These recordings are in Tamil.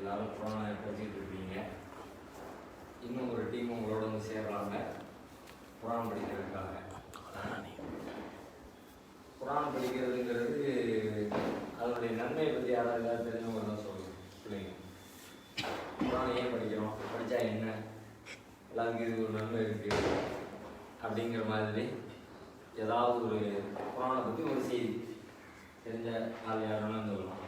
எல்லாரும் கொரோனா படிச்சுட்டு இருக்கீங்க. இன்னும் ஒரு டீம் உங்களோட வந்து சேர்றாங்க குரான் படிக்கிறதுக்காக. குரான் படிக்கிறதுங்கிறது அதனுடைய நன்மையை பற்றி யாராவது தெரிஞ்சவங்க தான் சொல்லணும். பிள்ளைங்க குரான் ஏன் படிக்கிறோம், படித்தா என்ன, எல்லாருக்கும் இது ஒரு நன்மை இருக்குது அப்படிங்கிற மாதிரி ஏதாவது ஒரு குரானை பற்றி ஒரு செய்தி தெரிஞ்ச ஆள் யாரும் சொல்லலாம்.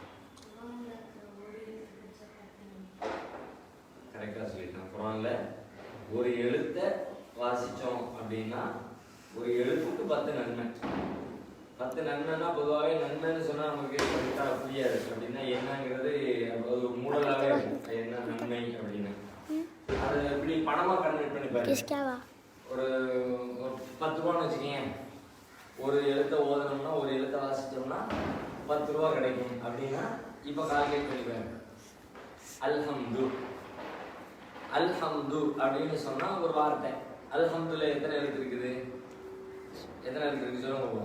கரெக்டாக சொல்லிட்டேன். குரானில் ஒரு எழுத்தை வாசித்தோம் அப்படின்னா ஒரு எழுத்துக்கு 10 நன்மை. 10 நன்மைன்னா பொதுவாகவே நன்மைன்னு சொன்னால் நமக்கு கரெக்டாக புரியாது. அப்படின்னா என்னங்கிறது ஒரு மூடலாகவே இருக்கும். என்ன நன்மை அப்படின்னு அதை எப்படி பணமாக கன்வெர்ட் பண்ணி பாருங்க. ஒரு 10 ரூபான்னு வச்சுக்கோங்க. ஒரு எழுத்தை ஓதனோம்னா ஒரு எழுத்தை வாசித்தோம்னா 10 ரூபா கிடைக்கும் அப்படின்னா இப்போ கால்குலேட் பண்ணி பாருங்க. அல்ஹம்து அல்ஹம்து அப்படின்னு சொன்னா ஒரு வார்த்தை. அல்ஹம்துல எத்தனை எழுத்து இருக்குது? எத்தனை எழுத்து இருக்கு சொல்லுங்க.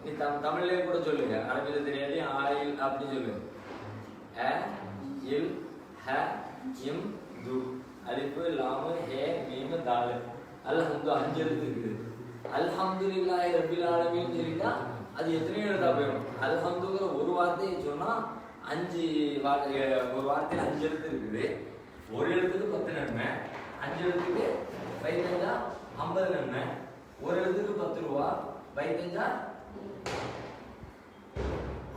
நீ தமிழ்லயே கூட சொல்லுங்க, அரபியில தெரியாது. ஆயில் அப்படி சொல்லுங்க. அ இல் ஹ இம் து அலிஃப் லாம் ஹே மீம் தால். அல்ஹம்து 5 எழுத்து இருக்குது. அல்ஹம்துலில்லாஹி ரப்பில் ஆலமீன் சொல்லிட்டா அது எத்தனை எழுத்தா போயிடும்? அல்ஹம்துங்கிற ஒரு வார்த்தையை சொன்னா 5 ஒரு வார்த்தையில் 5 எழுத்து இருக்குது. ஒரு எழுத்துக்கு 10 நன்மை, 5 எழுத்துக்கு 15 50 நன்மை. ஒரு எழுத்துக்கு 10 ரூபா, 15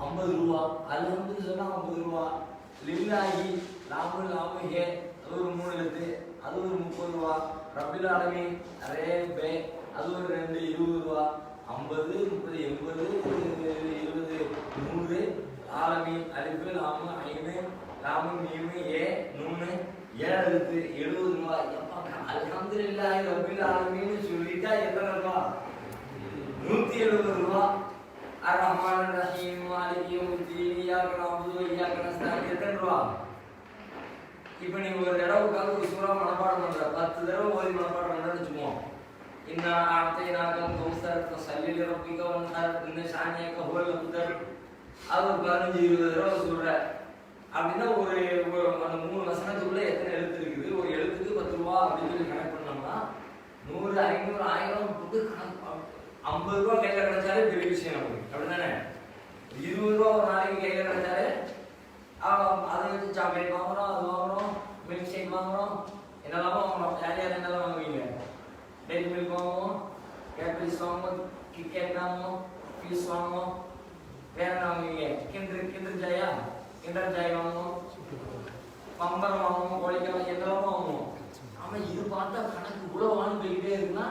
50 ரூபா. அல்ஹம்து சொன்னா 50 ரூபா. லில்லாஹி லாமு ஹே அது ஒரு 3 எழுத்து, அது ஒரு 30 ரூபா. ரப்பில் ஆலமீன் ரே பே அது ஒரு 2 20 ரூபா. 50 30 80 20 100. ஆலமீன் அலிஃப் லாம் ஐன் லாம் மீம் ஏ நூன் 7 எழுத்து 70 ரூபா. அல்ஹம்துலில்லாஹி ரப்பில் ஆலமீன் சொல்லிட்டா எத்தனை ரூபா? 170 ரூபா. அர் ரஹ்மான் ரஹீம் மாலிகி யௌமிddin இய்யாக நஅபுது வ இய்யாக நஸ்தஈன் எத்தனை ரூபா? இப்போ நீங்க ஒரு தடவை உட்கார்ந்து ஒரு சூரா மனப்பாடம் பண்ற, 10 தடவை ஓதி மனப்பாடம் பண்றேன்னு வச்சுக்கோங்க. இன்னா ஆத்தைனாக கௌசர் ஃபஸல்லி லிரப்பிக வன்ஹர் இன்ன ஷானியக ஹுவல் அப்தர். அது ஒரு 15-20 தடவை சொல்ற அப்படின்னா ஒரு அந்த 3 வசனத்துக்குள்ள எத்தனை எழுத்து இருக்குது? ஒரு எழுத்துக்கு 10 ரூபா அப்படின்னு சொல்லி கணக்கு பண்ணோம்னா 100 500 1000 போட்டு 50 ரூபா கையில கிடைச்சாலே பெரிய விஷயம் நமக்கு. அப்படிதானே? 20 ரூபா ஒரு நாளைக்கு கையில கிடைச்சாலே அதை வச்சு சாக்லேட் வாங்குறோம், அது வாங்குறோம், மில்க் ஷேக் வாங்குறோம், என்னெல்லாம் வாங்குறோம். யார் யார் என்னெல்லாம் வாங்குவீங்க? டெய்ரி மில்க் வாங்குவோம், கேட்ரிஸ் வாங்குவோம், கிட்கேட் வாங்குவோம், பீஸ் வாங்குவோம். வேற என்ன வாங்குவீங்க? கிண்டர் ஜாய் வாங்குவோம், பம்பரம் வாங்குவோம், கோழிக்காய் எல்லாம் வாங்குவோம். ஆமா, இது பார்த்தா கணக்கு இவ்வளோ வாங்கி போய்கிட்டே இருக்குன்னா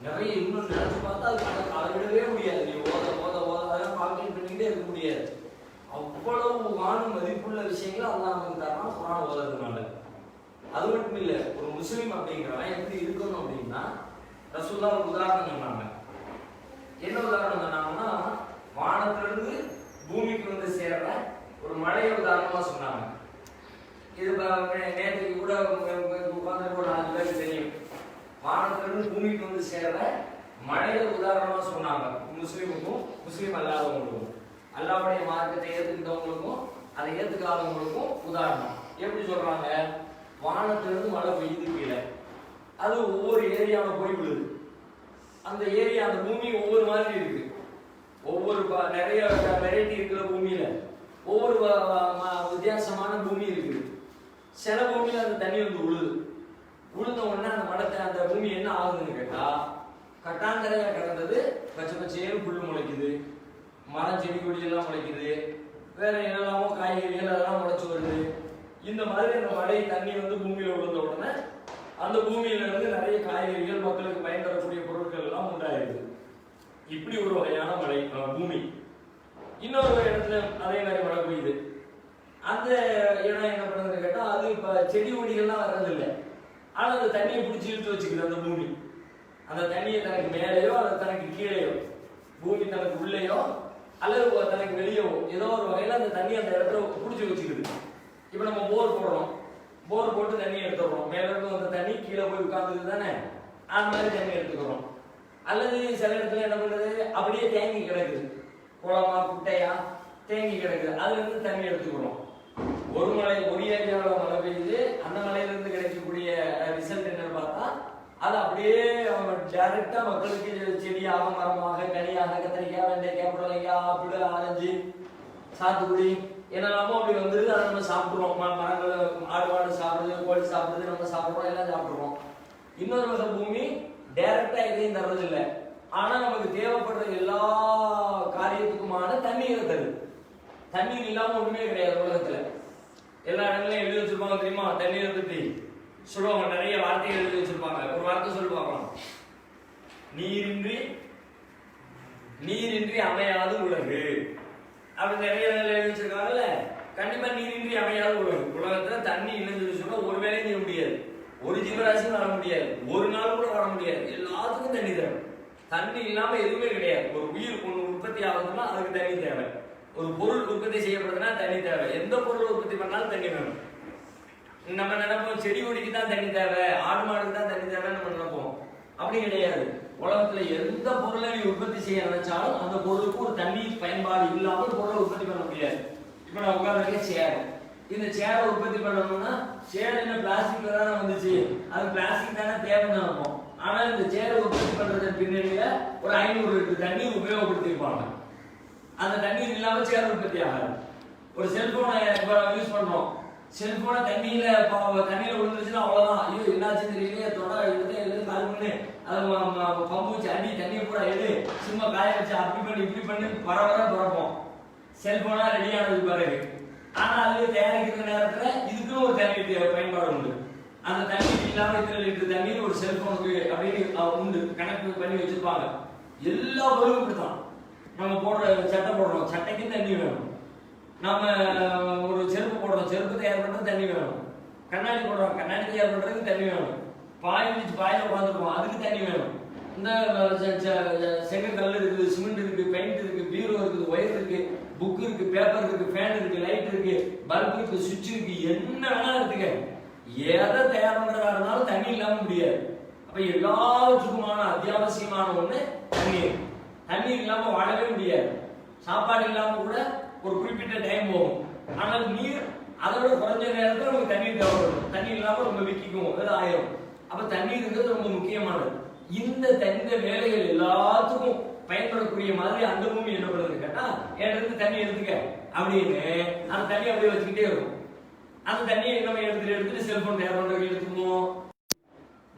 நிறைய இன்னும் நினைச்சு பார்த்தா அது கணக்கு அளவிடவே முடியாது. நீ ஓத அதெல்லாம் கால்குலேட் பண்ணிக்கிட்டே இருக்க முடியாது. அவ்வளவு வாழும் மதிப்புள்ள விஷயங்கள் அல்லாஹ் நமக்கு தரணும் குர்ஆன் ஓதுறதுனால. அது மட்டும் இல்லை, ஒரு முஸ்லீம் அப்படிங்கிறவன் எப்படி இருக்கணும் அப்படின்னா ரசூலுல்லாஹ் ஒரு உதாரணம் சொன்னாங்க. என்ன உதாரணம் சொன்னாங்கன்னா, வானத்திலிருந்து பூமிக்கு வந்து சேர்ற ஒரு மழையை உதாரணமா சொன்னாங்க. இது நேற்றுக்கு கூட உட்கார்ந்து ஒரு 4 பேருக்கு தெரியும். வானத்திலிருந்து பூமிக்கு வந்து சேர்ற மழையை உதாரணமா சொன்னாங்க. முஸ்லீமுக்கும் முஸ்லீம் அல்லாதவங்களுக்கும், அல்லாஹ்வுடைய மார்க்கத்தை ஏற்றுக்கிட்டவங்களுக்கும் அதை ஏற்றுக்காதவங்களுக்கும் உதாரணம். எப்படி சொல்றாங்க? வானத்திலிருந்து மழை பெய்யுது கீழே, அது ஒவ்வொரு ஏரியாவை போய் விழுது. அந்த ஏரியா அந்த பூமி ஒவ்வொரு மாதிரி இருக்கு. ஒவ்வொரு நிறைய வெரைட்டி இருக்கிற பூமியில ஒவ்வொரு வித்தியாசமான பூமி இருக்குது. சில பூமியில அந்த தண்ணி வந்து விழுந்த உடனே அந்த மடத்தை அந்த பூமி என்ன ஆகுதுன்னு கேட்டா, கட்டாந்தரையா கிடந்தது பச்சை பச்சையேன்னு புல் முளைக்குது, மரம் செடி கொடி எல்லாம் முளைக்குது, வேற என்னெல்லாமோ காய்கறிகள் அதெல்லாம் முளைச்சு வருது. இந்த மாதிரி அந்த மழை தண்ணி வந்து பூமியில விழுந்த உடனே அந்த பூமியில இருந்து நிறைய காய்கறிகள் மக்களுக்கு பயன் தரக்கூடிய பொருட்கள் எல்லாம் உண்டாயிருது. இப்படி ஒரு வகையான மழை பூமி. இன்னொரு இடத்துல அதே மாதிரி மழை பெய்யுது. அந்த இடம் என்ன பண்ணுறதுன்னு கேட்டா, அது இப்ப செடி கொடிகள்லாம் வர்றதில்லை. ஆனா அந்த தண்ணியை பிடிச்சி இழுத்து வச்சுக்குது அந்த பூமி. அந்த தண்ணியை தனக்கு மேலேயோ அல்லது தனக்கு கீழேயோ, பூமி தனக்கு உள்ளேயோ அல்லது தனக்கு வெளியோ ஏதோ ஒரு வகையில அந்த தண்ணி அந்த இடத்துல பிடிச்சி வச்சுக்குது. இப்ப நம்ம போர் போடுறோம், போர் போட்டு தண்ணி எடுத்துடுறோம். மேல இருந்து அந்த தண்ணி கீழே போய் உட்கார்ந்துருக்கு தானே, அந்த மாதிரி தண்ணி எடுத்துக்கிறோம். அல்லது சில இடத்துல என்ன பண்றது, அப்படியே தேங்கி கிடக்குது. குளமா குட்டையா தேங்கி கிடக்குது, அதுல இருந்து தண்ணி எடுத்துக்கிறோம். ஒரு ஏரியாவில் மழை பெய்யுது, அந்த மலையில இருந்து கிடைக்கக்கூடிய ரிசல்ட் என்னன்னு பார்த்தா அது அப்படியே டைரக்டா மக்களுக்கு செடியாக, மரமாக, கனியாக, கத்திரிக்காய், வெண்டைக்காய், புடலைக்காய், ஆப்பிள், ஆரஞ்சு, சாத்துக்குடி என்னெல்லாமோ அப்படி வந்து அதை நம்ம சாப்பிடுறோம். மரங்கள், ஆடு மாடு சாப்பிடுறது, கோழி சாப்பிடுறது, நம்ம சாப்பிடுறோம், எல்லாம் சாப்பிடுறோம். இன்னொரு வகை பூமி டைரக்டா எதையும் தர்றது இல்லை, ஆனா நமக்கு தேவைப்படுற எல்லா காரியத்துக்குமான தண்ணீரை தருது. தண்ணீர் இல்லாம ஒண்ணுமே கிடையாது உலகத்துல. எல்லா இடங்களையும் எழுதி வச்சிருப்பாங்க தெரியுமா, தண்ணீரை பத்தி சொல்லுவாங்க, நிறைய வார்த்தைகள் எழுதி வச்சிருப்பாங்க. ஒரு வார்த்தை சொல்லுவாங்க, நீரின்றி அமையாது உலகு அப்படி நிறைய எழுதி வச்சிருக்காங்கல்ல. கண்டிப்பா நீரின்றி அமையாது உலகு. உலகத்துல தண்ணி இல்லைன்னு சொன்னா ஒரு வேலையும் செய்ய முடியாது, ஒரு ஜீவராசியும் வாழ முடியாது, ஒரு நாள் கூட வாழ முடியாது. எல்லாத்துக்கும் தண்ணி தேவை. தண்ணி இல்லாம எதுவுமே கிடையாது. ஒரு உயிர் ஒன்று உற்பத்தி ஆகுதுன்னா அதுக்கு தண்ணி தேவை. ஒரு பொருள் உற்பத்தி செய்யப்படுதுன்னா தண்ணி தேவை. எந்த பொருள் உற்பத்தி பண்ணாலும் தண்ணி வேணும். நம்ம நினைப்போம் செடி கொடிக்கு தான் தண்ணி தேவை, ஆடு மாடுக்கு தான் தண்ணி தேவைன்னு நம்ம நினைப்போம். அப்படி கிடையாது. உலகத்துல எந்த பொருளை நீ உற்பத்தி செய்ய நினைச்சாலும் அந்த பொருளுக்கு ஒரு தண்ணீர் பயன்பாடு இல்லாமல் பொருளை உற்பத்தி பண்ண முடியாது. இப்ப நான் உட்கார்ந்து சேர், இந்த சேரை உற்பத்தி பண்ணணும்னா சேர் என்ன பிளாஸ்டிக்ல தானே வந்துச்சு, அது பிளாஸ்டிக் தானே தேவைன்னு நினைப்போம். ஆனா இந்த சேரை உற்பத்தி பண்றது பின்னணியில ஒரு 500 லிட்டர் தண்ணீர் உபயோகப்படுத்திருப்பாங்க. அந்த தண்ணீர் இல்லாம சேர் உற்பத்தி ஆகாது. ஒரு செல்போனை யூஸ் பண்றோம், செல்போனை தண்ணியில விழுந்துருச்சுன்னா அவ்வளவுதான். ஐயோ என்னாச்சு தெரியலையே, எழுது கால் பண்ணு, அதை பம்பு வச்சு அடி, தண்ணியை பூரா எடு, சும்மா காய வச்சு அப்படி பண்ணி இப்படி பண்ணி பரவர பரப்போம். செல்போனா ரெடி ஆனதுக்கு பிறகு. ஆனா அது தயாரிக்கிற நேரத்துல இதுக்கும் ஒரு தண்ணி பயன்பாடு உண்டு. அந்த தண்ணி இல்லாம இத்தனை லிட்டர் தண்ணீர் ஒரு செல்போனுக்கு அப்படின்னு உண்டு, கணக்கு பண்ணி வச்சிருப்பாங்க. எல்லா பொருளும் இப்படித்தான். நம்ம போடுற சட்டை போடுறோம், சட்டைக்கும் தண்ணி வேணும். நம்ம ஒரு செருப்பு போடுறோம், செருப்பு தயார் பண்றது தண்ணி வேணும். கண்ணாடி போடுறோம், கண்ணாடி தயார் பண்றதுக்கு தண்ணி வேணும். பாய் வச்சு பாயில உட்காந்துருக்கோம், அதுக்கு தண்ணி வேணும். இந்த செங்கல் இருக்குது, சிமெண்ட் இருக்கு, பெயிண்ட் இருக்கு, பீரோ இருக்குது, ஒயர் இருக்கு, புக் இருக்கு, பேப்பர் இருக்கு, ஃபேன் இருக்கு, லைட் இருக்கு, பல்ப் இருக்கு, சுவிட்ச் இருக்கு, என்ன வேணாலும் இருக்குங்க. எதை தயார் பண்றதா இருந்தாலும் தண்ணி இல்லாம முடியாது. அப்ப எல்லாத்துக்குமான அத்தியாவசியமான ஒண்ணு தண்ணீர். தண்ணீர் இல்லாம வாழவே முடியாது. சாப்பாடு இல்லாம கூட ஒரு குறிப்பிட்ட டைம் போகும். ஆனால் நீர் அதை விட குறைஞ்ச நேரத்தில் நமக்கு தண்ணீர் தேவைப்படும். தண்ணி இல்லாம ரொம்ப விக்கிக்கும், அது ஆயிரும். அப்ப தண்ணீர்ங்கிறது ரொம்ப முக்கியமானது. இந்த வேலைகள் எல்லாத்துக்கும் பயன்படக்கூடிய மாதிரி அந்த பூமி என்ன பண்ணுறது கேட்டா, என்கிட்ட தண்ணி எடுத்துக்க அப்படின்னு அந்த தண்ணி அப்படியே வச்சுக்கிட்டே இருக்கும். அந்த தண்ணியை நம்ம எடுத்துட்டு செல்போன் தயார் பண்றதுக்கு எடுத்துக்குவோம்.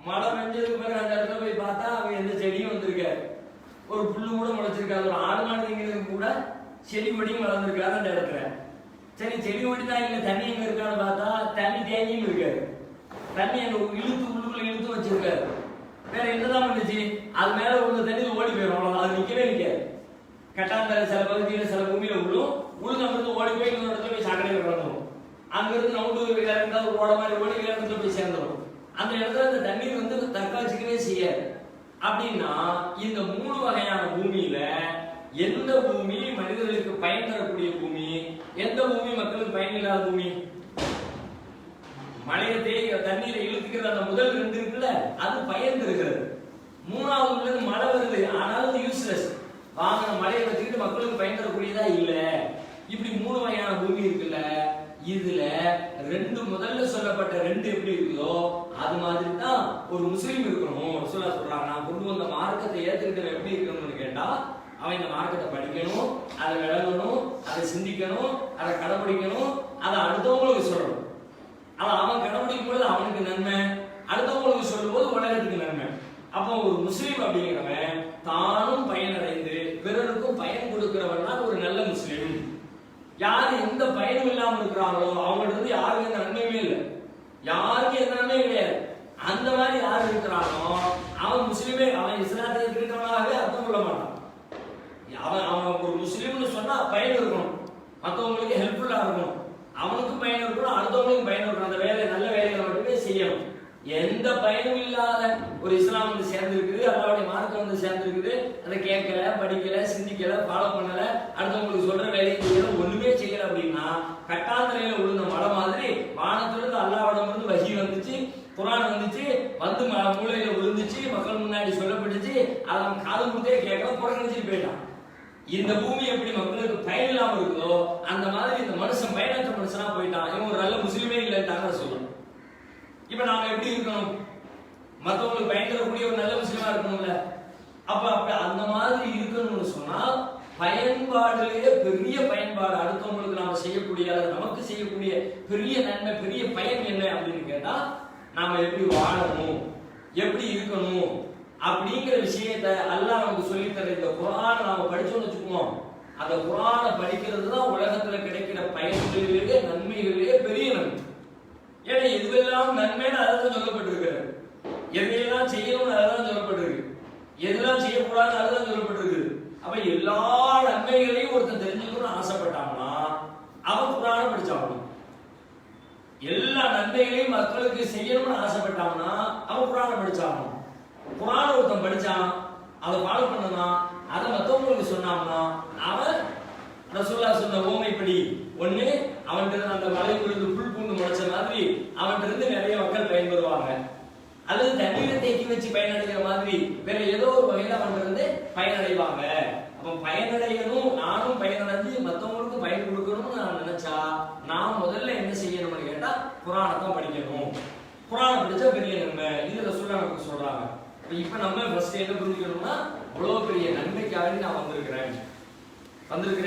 மழை பெஞ்சதுக்கு பிறகு அந்த இடத்துல போய் பார்த்தா அவங்க எந்த செடியும் வந்திருக்காரு, ஒரு புல்லு கூட முளைச்சிருக்காது, ஒரு ஆடு மாடு திங்கிறதுக்கு கூட செடி கொடியும் வளர்ந்துருக்காது அந்த இடத்துல. சரி, செடி கொடி தான் இல்லை, தண்ணி எங்க இருக்கான்னு பார்த்தா தண்ணி தேங்கியும் இருக்காரு. தண்ணி அங்க இழுத்து உள்ளுக்குள்ள இழுத்து வச்சிருக்காரு. வேற என்னதான் பண்ணுச்சு, அது மேல உள்ள தண்ணி ஓடி போயிடும், அது நிக்கவே நிக்காது. கட்டாந்தர சில பகுதியில சில பூமியில உழுது அங்கிருந்து ஓடி போய் இன்னொரு இடத்துல போய் சாக்கடையில் கிடந்துடும். அங்கிருந்து நவுண்டு வேற எங்காவது ஓட மாதிரி ஓடி வேற இடத்துல போய் சேர்ந்துடும். அந்த இடத்துல அந்த தண்ணீர் வந்து தற்காட்சிக்கவே செய்யாது. அப்படின்னா இந்த 3 வகையான பூமியில எந்த பூமி மனிதர்களுக்கு பயன் தரக்கூடிய பூமி, எந்த பூமி மக்களுக்கு பயன் இல்லாத பூமி? மழையை தண்ணீரை இழுத்துக்கிற அந்த முதல் 2 இருக்குல்ல, அது பயன் இருக்கிறது. 3வது மழை வருது, ஆனாலும் யூஸ்லெஸ். வாங்கின மழையை வச்சுக்கிட்டு மக்களுக்கு பயன் தரக்கூடியதா இல்ல. இப்படி 3 வகையான பூமி இருக்குல்ல, இதுல 2 முதல்ல சொல்லப்பட்ட 2 எப்படி இருக்குதோ அது மாதிரி தான் ஒரு முஸ்லீம் இருக்கணும். சொல்றாங்க, நான் கொண்டு வந்த மார்க்கத்தை ஏத்துக்கிட்டு எப்படி இருக்கணும்னு கேட்டா, அவன் இந்த மார்க்கத்தை படிக்கணும், அதை விளங்கணும், அதை சிந்திக்கணும், அதை கடைபிடிக்கணும், அதை அடுத்தவங்களுக்கு சொல்லணும். அவன் கடைபிடிக்கும் போது அவனுக்கு நன்மை, அடுத்தவங்களுக்கு சொல்லும் போது உலகத்துக்கு நன்மை. அப்போ ஒரு முஸ்லீம் அப்படிங்கிறவன் தானும் பயனடைந்து பிறருக்கும் பயன் கொடுக்கிறவன் தான் ஒரு நல்ல முஸ்லீம். யாரு எந்த பயனும் இல்லாம இருக்கிறாங்களோ அவங்கள்ட்ட இருந்து யாருக்கும் எந்த நன்மையுமே இல்லை, யாருக்கும் எந்த நன்மையும் கிடையாது. அந்த மாதிரி யாரு இருக்கிறானோ அவன் முஸ்லீமே, அவன் இஸ்லாத்தை இருக்கிறவனாகவே அர்த்தம் கொள்ள மாட்டான். அவன் ஒரு முஸ்லீம்னு சொன்னா பயன் இருக்கணும், மற்றவங்களுக்கு ஹெல்ப்ஃபுல்லா இருக்கணும், அவனுக்கும் பயன் இருக்கணும், அடுத்தவங்களுக்கும் பயன் இருக்கணும். அந்த வேலை நல்ல வேலைகளை மட்டுமே செய்யணும். எந்த பயனும் இல்லாத ஒரு இஸ்லாம் வந்து சேர்ந்துருக்குது, அல்லாவுடைய மார்க்கம் வந்து சேர்ந்துருக்குது, அதை கேட்கல, படிக்கல, சிந்திக்கல, ஃபாலோ பண்ணல, அடுத்தவங்களுக்கு சொல்ற வேலையை செய்யல, ஒண்ணுமே செய்யல அப்படின்னா கட்டாந்தரையில விழுந்த மழை மாதிரி வானத்திலிருந்து அல்லாஹ்விடமிருந்து வஹி வந்துச்சு, குர்ஆன் வந்துச்சு, வந்து மூளையில விழுந்துச்சு, மக்கள் முன்னாடி சொல்லப்பட்டுச்சு, அதை காது கொடுத்தே கேட்கல, புறக்கணிச்சுட்டு போயிட்டான். இந்த பூமி எப்படி மக்களுக்கு பயன் இல்லாம இருக்குதோ அந்த மாதிரி இந்த மனுஷன் பயனற்ற மனுஷனா போயிட்டான், இவன் ஒரு நல்ல முஸ்லிமே இல்லைன்னு சொல்லணும். இப்ப நாம எப்படி இருக்கணும்? மற்றவங்களுக்கு பயன் தரக்கூடிய ஒரு நல்ல முஸ்லிமா இருக்கணும்ல. அப்ப அந்த மாதிரி இருக்கணும்னு சொன்னா பயன்பாடுலயே பெரிய பயன்பாடு, அடுத்தவங்களுக்கு நாம செய்யக்கூடிய நமக்கு செய்யக்கூடிய பெரிய நன்மை பெரிய பயன் என்ன அப்படின்னு கேட்டா, நாம எப்படி வாழணும், எப்படி இருக்கணும் அப்படிங்கிற விஷயத்த அல்லாஹ் நமக்கு சொல்லித்தர இந்த குர்ஆனை நாம படிச்சோம்னு வச்சுக்குவோம். அந்த குர்ஆனை படிக்கிறது தான் உலகத்துல கிடைக்கிற பயன்களிலேயே நன்மைகளிலேயே பெரிய நன்மை. ஏன்னா எதுவெல்லாம் நன்மைன்னு அதுதான் சொல்லப்பட்டிருக்கிறது, எதையெல்லாம் செய்யணும்னு அதுதான் சொல்லப்பட்டிருக்கு, எதெல்லாம் செய்யக்கூடாதுன்னு அதுதான் சொல்லப்பட்டிருக்கு. அப்ப எல்லா நன்மைகளையும் ஒருத்தன் தெரிஞ்சுக்கணும்னு ஆசைப்பட்டாங்கன்னா அவன் குர்ஆனை படிச்சாகணும். எல்லா நன்மைகளையும் மக்களுக்கு செய்யணும்னு ஆசைப்பட்டாங்கன்னா அவன் குர்ஆனை படிச்சாகணும். குர்ஆனை ஒருத்தன் படிச்சான், அதை ஃபாலோ பண்ணான், அதை மற்றவங்களுக்கு சொன்னான்னா அவன் ரசூலுல்லாஹ் சொன்ன ஓமைப்படி ஒண்ணு அவன்கிட்ட அந்த மலை விழுந்து புல் பூண்டு முளைச்ச மாதிரி அவன்கிட்ட இருந்து நிறைய மக்கள் பயன்பெறுவாங்க, அல்லது தண்ணீரை தேக்கி வச்சு பயனடைகிற மாதிரி வேற ஏதோ ஒரு வகையில அவன்கிட்ட இருந்து பயனடைவாங்க. அப்ப பயனடையணும், நானும் பயனடைஞ்சு மற்றவங்களுக்கு பயன் கொடுக்கணும்னு நான் நினைச்சா நான் முதல்ல என்ன செய்யணும்னு கேட்டா குர்ஆனை தான் படிக்கணும். குர்ஆனை படிச்சா பெரிய நன்மை, இது ரசூலுல்லாஹ் நமக்கு சொல்றாங்க. இப்ப நம்ம ஃபர்ஸ்ட் என்ன புரிஞ்சுக்கணும்னா, இவ்வளவு பெரிய நன்மைக்காக நான் வந்திருக்கிறேன்.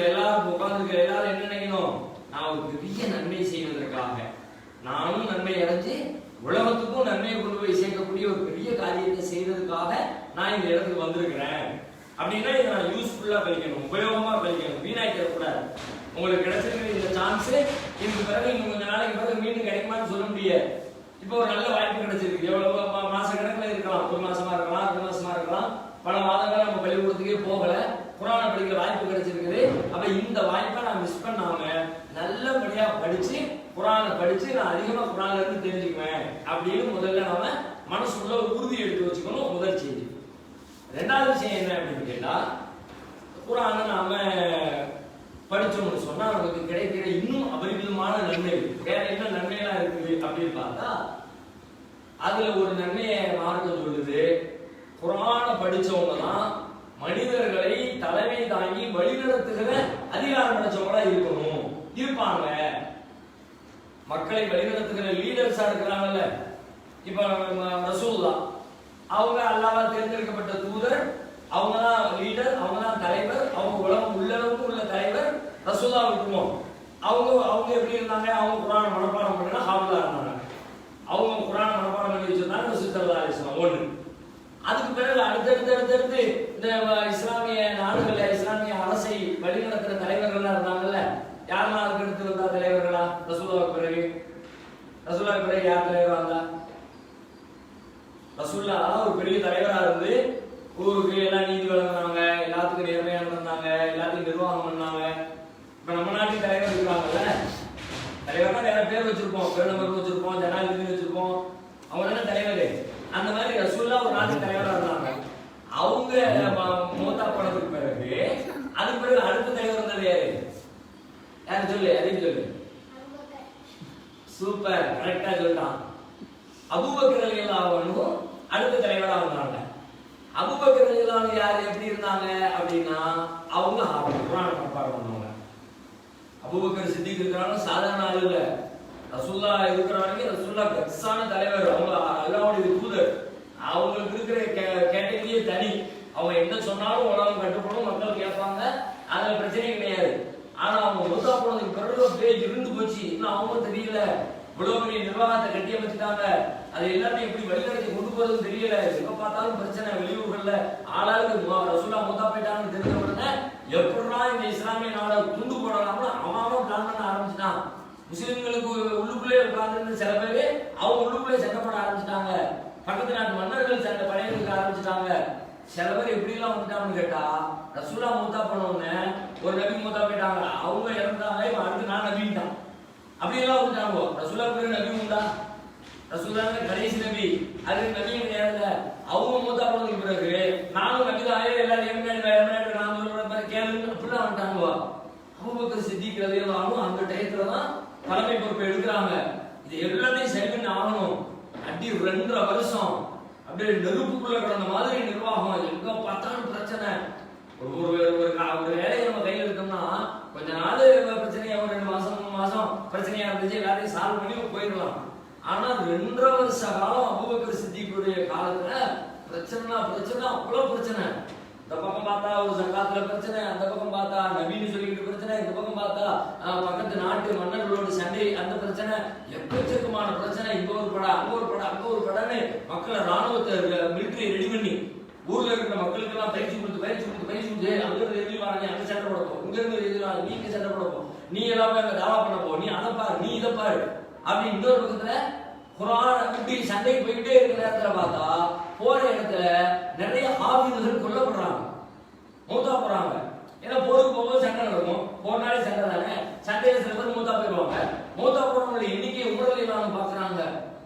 எல்லாரும் உட்கார்ந்துருக்கிற எல்லாரும் என்ன நினைக்கணும், நான் ஒரு பெரிய நன்மை செய்வதற்காக, நானும் நன்மை அடைஞ்சு உலகத்துக்கும் நன்மையை கொண்டு போய் சேர்க்கக்கூடிய ஒரு பெரிய காரியத்தை செய்வதற்காக நான் இந்த இடத்துக்கு வந்திருக்கிறேன் அப்படின்னா இதை நான் யூஸ்ஃபுல்லா கழிக்கணும், உபயோகமா கழிக்கணும், வீணாக்கிற கூடாது. உங்களுக்கு கிடைச்சிருக்கிற இந்த சான்ஸ் இதுக்கு பிறகு இன்னும் கொஞ்ச நாளைக்கு பிறகு மீண்டும் கிடைக்குமான்னு சொல்ல முடியாது. இப்போ ஒரு நல்ல வாய்ப்பு கிடைச்சிருக்கு, எவ்வளவு மாச கணக்கில் இருக்கலாம், ஒரு மாசமா இருக்கலாம், 2 மாசமா இருக்கலாம், பல மாதங்கள் நம்ம பள்ளிக்கூடத்துக்கே போகல, குர்ஆனை படிக்கிற வாய்ப்பு கிடைச்சிருக்குது. அப்ப இந்த வாய்ப்பை நான் மிஸ் பண்ணாம நல்லபடியா படிச்சு குர்ஆனை படிச்சு நான் அதிகமா குர்ஆன்ல இருந்து தெரிஞ்சுக்குவேன் அப்படின்னு முதல்ல நாம மனசுக்குள்ள ஒரு உறுதி எடுத்து வச்சுக்கணும். முதல் செய்தி. ரெண்டாவது விஷயம் என்ன அப்படின்னு கேட்டா, குர்ஆனை நாம படிச்சோம்னு சொன்னா நமக்கு கிடைக்கிற இன்னும் அபரிமிதமான நன்மைகள் வேற என்ன நன்மைகளா இருக்குது அப்படின்னு பார்த்தா, அதுல ஒரு நன்மையை மார்க்கம் சொல்லுது, குர்ஆனை படிச்சவங்க தான் மனிதர்களை தலைமை தாங்கி வழிநடத்துகிற அதிகாரம் கிடைச்சவங்களா இருப்பாங்க. மக்களை வழிநடத்துகிற லீடர்ஸா இருக்கிறாங்கல்ல, இப்ப ரசூலுல்லாஹ் அவங்க அல்லாஹ்வால் தேர்ந்தெடுக்கப்பட்ட தூதர், அவங்க தான் லீடர், அவங்க தான் தலைவர், அவங்க உலகம் உள்ளளவுக்கு உள்ள தலைவர் ரசூலுல்லாஹ் இருக்குமோ. அவங்க எப்படி இருந்தாங்க, அவங்க குர்ஆனை மனப்பாடம் பண்ணா ஹாஃபிஸா இருந்தாங்க, அவங்க குர்ஆனை மனப்பாடம் பண்ணி வச்சிருந்தாங்க ரசூல் ஸல்லல்லாஹு அலைஹி வஸல்லம் ஒன்று. அதுக்கு பிறகு அடுத்தடுத்து இந்த இஸ்லாமிய நாடுகள்ல இஸ்லாமிய அரசை வழிநடத்துற தலைவர்களா இருந்தாங்கல்ல, யாரெல்லாம் அதுக்கு எடுத்து வந்தா தலைவர்களா? ரசூலுல்லாஹ்வுக்கு பிறகு யார் தலைவரா இருந்தா? ரசூலுல்லாஹ் ஒரு பெரிய தலைவரா இருந்து ஊருக்கு எல்லாம் நீதி வழங்கினாங்க, எல்லாத்துக்கும் நேர்மையா இருந்தாங்க, எல்லாத்தையும் நிர்வாகம் பண்ணாங்க. இப்ப நம்ம நாட்டின் தலைவர் இருக்கிறாங்கல்ல, தலைவர்னா வேற பேர் வச்சிருப்போம், பிரதமர் வச்சிருப்போம், ஜனாதிபதி வச்சிருப்போம், அவங்க தானே தலைவர். அந்த மாதிரி ரசூலுல்லாஹ் ஒரு நாட்டு தலைவரா இருந்தாங்க. அவங்க மூத்தா போனதுக்கு பிறகு அதுக்கு பிறகு அடுத்த தலைவர் வந்தது யாரு சொல்லு, அதையும் சொல்லு. சூப்பர், கரெக்டா சொல்லிட்டான். அபூபக்கர் ரலியல்லாஹு அன்ஹு அடுத்த தலைவரா வந்தாங்க. அபூபக்கர் ரலியல்லாஹு அன்ஹு யார் எப்படி இருந்தாங்க அப்படின்னா, அவங்க குர்ஆனை மனப்பாடம் பண்ணாங்க. அபூபக்கர் சித்திக் இருக்கிறாங்க, சாதாரண ஆளு இல்ல. ரசூலுல்லாஹ் இருக்கிறவங்க ரசூலுல்லாஹ் பெருசான தலைவர், அவங்க அல்லாஹ்வுடைய தூதர், அவங்களுக்கு இருக்கிற கேட்டகரியே தனி. அவங்க என்ன சொன்னாலும் உலகம் கட்டுப்படும், மக்கள் கேட்பாங்க, அதுல பிரச்சனை கிடையாது. ஆனா அவங்க மூத்தா போனதுக்கு பிறகு பேஜ் இருந்து போச்சு, இன்னும் அவங்களும் தெரியல, இவ்வளவு பெரிய நிர்வாகத்தை கட்டியமைச்சுட்டாங்க, அது எல்லாத்தையும் எப்படி வழிநடத்தி கொண்டு போறதுன்னு தெரியல, எப்ப பார்த்தாலும் பிரச்சனை, வெளியூர்கள்ல ஆளாளுக்கு ரசூலுல்லாஹ் மூத்தா போயிட்டாங்கன்னு தெரிஞ்ச உடனே எப்படின்னா இந்த இஸ்லாமிய நாடை துண்டு போடலாம்னு அவன் பிளான் பண்ண ஆரம்பிச்சுட்டான். முஸ்லிம்களுக்கு உள்ளுக்குள்ளே உட்கார்ந்து சில பேரு அவங்க உள்ளுக்குள்ளே சண்டை போட ஆரம்பிச்சுட்டாங்க, பக்கத்து நாட்டு மன்னர்கள் சண்டை படையெடுக்க ஆரம்பிச்சுட்டாங்க. சில பேர் எப்படி எல்லாம் வந்துட்டாங்கன்னு கேட்டா, ரசூலுல்லாஹ் மூத்தா போனோன்னு ஒரு நபி மூத்தா போயிட்டாங்க, அவங்க இறந்தாங்க, இவன் அடுத்து நான் நபின்ட்டான், அப்படி எல்லாம் வந்துட்டாங்க. ரசூலுல்லாஹ் பேரு நபி உண்டா? ரசூலுல்லாஹ் கடைசி நபி, அது நபியும் கிடையாதுல. அவங்க மூத்தா போனதுக்கு பிறகு நானும் நபிதான், எல்லாரும் எம்ஏடு நான் சொல்ற மாதிரி கேளுங்க அப்படிலாம் வந்துட்டாங்க. அபூபக்கர் சித்திக் ரலியல்லாஹு அன்ஹு அந்த டயத்துலதான் தலைமை பொறுப்பை எடுக்கிறாங்க. இது எல்லாத்தையும் சரி பண்ணி ஆகணும். அடி 2.5 வருஷம் அப்படியே நெருப்புக்குள்ள கிடந்த மாதிரி நிர்வாகம், எங்க பார்த்தாலும் பிரச்சனை. ஒரு வேலையை நம்ம கையில் எடுத்தோம்னா கொஞ்ச நாள் பிரச்சனையா, ஒரு 2 மாசம் 3 மாசம் பிரச்சனையா இருந்துச்சு, எல்லாத்தையும் சால்வ் பண்ணி போயிடலாம். ஆனா 2.5 வருஷ காலம் அபூபக்கர் சித்திக்குடைய காலத்துல பிரச்சனை அவ்வளவு பிரச்சனை. இந்த பக்கம் பார்த்தா ஒரு சங்காத்துல பிரச்சனை, அந்த பக்கம் பார்த்தா நவீன சொல்லிக்கிட்டு பிரச்சனை, இந்த பக்கம் பார்த்தா பக்கத்து நாட்டு மன்னர்களோட சண்டை, அந்த பிரச்சனை, எக்கச்சக்கமான பிரச்சனை. இங்க ஒரு படம், அங்க ஒரு படம், அங்க ஒரு படம்னு மக்களை ராணுவத்தை மிலிட்டரி ரெடி பண்ணி ஊர்ல இருக்கிற மக்களுக்கு எல்லாம் பயிற்சி கொடுத்து அங்க இருந்து எதிரி வாங்க, அங்க சண்டை போடப்போம், இங்க இருந்து எதிரி வாங்க, நீ இங்க சண்டை போடப்போம், நீ எல்லாமே அங்க தாவா பண்ண போ, நீ அதை பாரு, நீ இதை பாரு அப்படி. இன்னொரு பக்கத்துல குர்ஆன் இப்படி சண்டைக்கு போய்கிட்டே இருக்கிற நேரத்துல பார்த்தா போற இடத்துல நிறைய ஹாஃபிஸ்கள் கொல்லப்படுறாங்க, மூத்தா போறாங்க. ஏன்னா போருக்கு போகும்போது சண்டை நடக்கும், போனாலே சண்டை தானே, சண்டையில சில பேர் மூத்தா போயிடுவாங்க. மூத்தா போறவங்களோட எண்ணிக்கை உமரல் இல்லாம பாக்குறாங்க.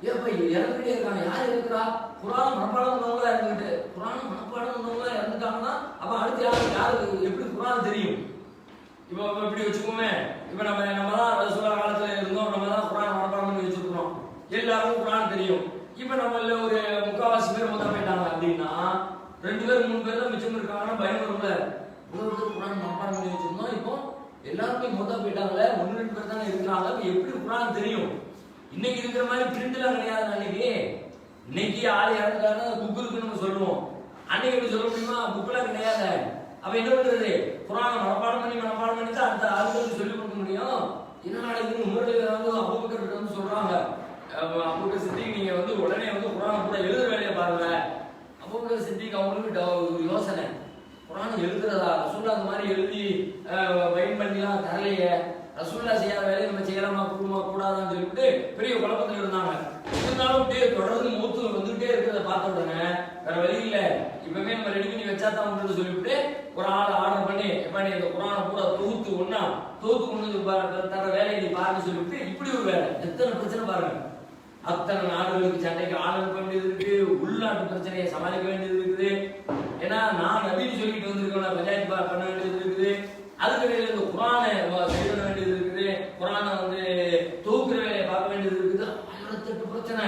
ஏப்ப இறந்துட்டே இருக்காங்க, யார் இருக்கிறா? குர்ஆன் மனப்பாடம் பண்ணவங்களா இருந்துகிட்டு, குர்ஆன் மனப்பாடம் பண்ணவங்களா இறந்துட்டாங்கன்னா அப்ப அடுத்து யாருக்கு எப்படி குர்ஆன் தெரியும்? இப்போ இப்படி வச்சுக்கோமே, இப்ப நம்ம தான் ரசூலுல்லாஹ் காலத்துல இருந்தோம், நம்ம தான் குர்ஆன் மனப்பாடம் பண்ணி வச்சிருக்கிறோம், எல்லாருக்கும் குர்ஆன் தெரியும். இப்ப நம்மள ஒரு 3/4 பேர் மூத்தா போயிட்டாங்க அப்படின்னா 2 பேர் 3 பேர் தான் மிச்சம் இருக்காங்கன்னா பயம் வரும்ல. இவ்வளவு குர்ஆன் மனப்பாடம் பண்ணி வச்சிருந்தோம், இப்போ எல்லாருமே மூத்தா போயிட்டாங்களே, 1-2 பேர் தானே இருக்கிறாங்க, எப்படி குர்ஆன் தெரியும்? இன்னைக்கு இருக்கிற மாதிரி பிரிண்ட்லாம் கிடையாது. இன்னைக்கு ஆள் இறந்துட்டாருன்னா புக் இருக்குன்னு நம்ம சொல்லுவோம். அன்னைக்கு எப்படி சொல்ல முடியுமா? புக்லாம் கிடையாது. அப்ப என்ன பண்றது? குர்ஆனை மனப்பாடம் பண்ணி தான் அடுத்த ஆளுங்களுக்கு சொல்லிக் கொடுக்க முடியும். என்னடா இது உமர்ல அபூபக்கர் வந்து சொல்றாங்க, அபூபக்கர் சித்திக் நீங்க வந்து உடனே வந்து குர்ஆனை கூட எழுதுற வேலையை பாருங்க. அபூபக்கர் சித்திக் அவங்களுக்கு ஒரு யோசனை, குர்ஆனை எழுதுறதா? ரசூலுல்லாஹ் அந்த மாதிரி எழுதி பைன் பண்ணிலாம் தரலையே, ரசூலுல்லாஹ் செய்யாத வேலையை நம்ம செய்யலாமா கூடாதான்னு சொல்லிட்டு பெரிய குழப்பத்தில் இருந்தாங்க. இருந்தாலும் தொடர்ந்து மூத்து வந்துகிட்டே இருக்கிறத பார்த்த உடனே வேற வழி இல்லை, இப்பவே நம்ம ரெடி பண்ணி வச்சா தான் சொல்லிவிட்டு ஒரு ஆர்டர் பண்ணி எப்ப நீ இந்த குர்ஆனை பூரா தொகுத்து கொண்டு தர வேலையை நீ பாருன்னு சொல்லிவிட்டு இப்படி ஒரு வேலை. எத்தனை பிரச்சனை பாருங்க, அத்தனை நாடுகளுக்கு சண்டைக்கு ஆர்டர் பண்ண வேண்டியது இருக்கு, உள்நாட்டு பிரச்சனையை சமாளிக்க வேண்டியது இருக்குது. ஏன்னா நான் நபின்னு சொல்லிட்டு வந்திருக்கேன், பஞ்சாயத்து பண்ண வேண்டியது இருக்குது. அதுக்கு இந்த குர்ஆனை செய்ய வேண்டியது இருக்குது, குர்ஆனை வந்து தொகுக்கிற வேலையை பார்க்க வேண்டியது இருக்குது. 1008 பிரச்சனை.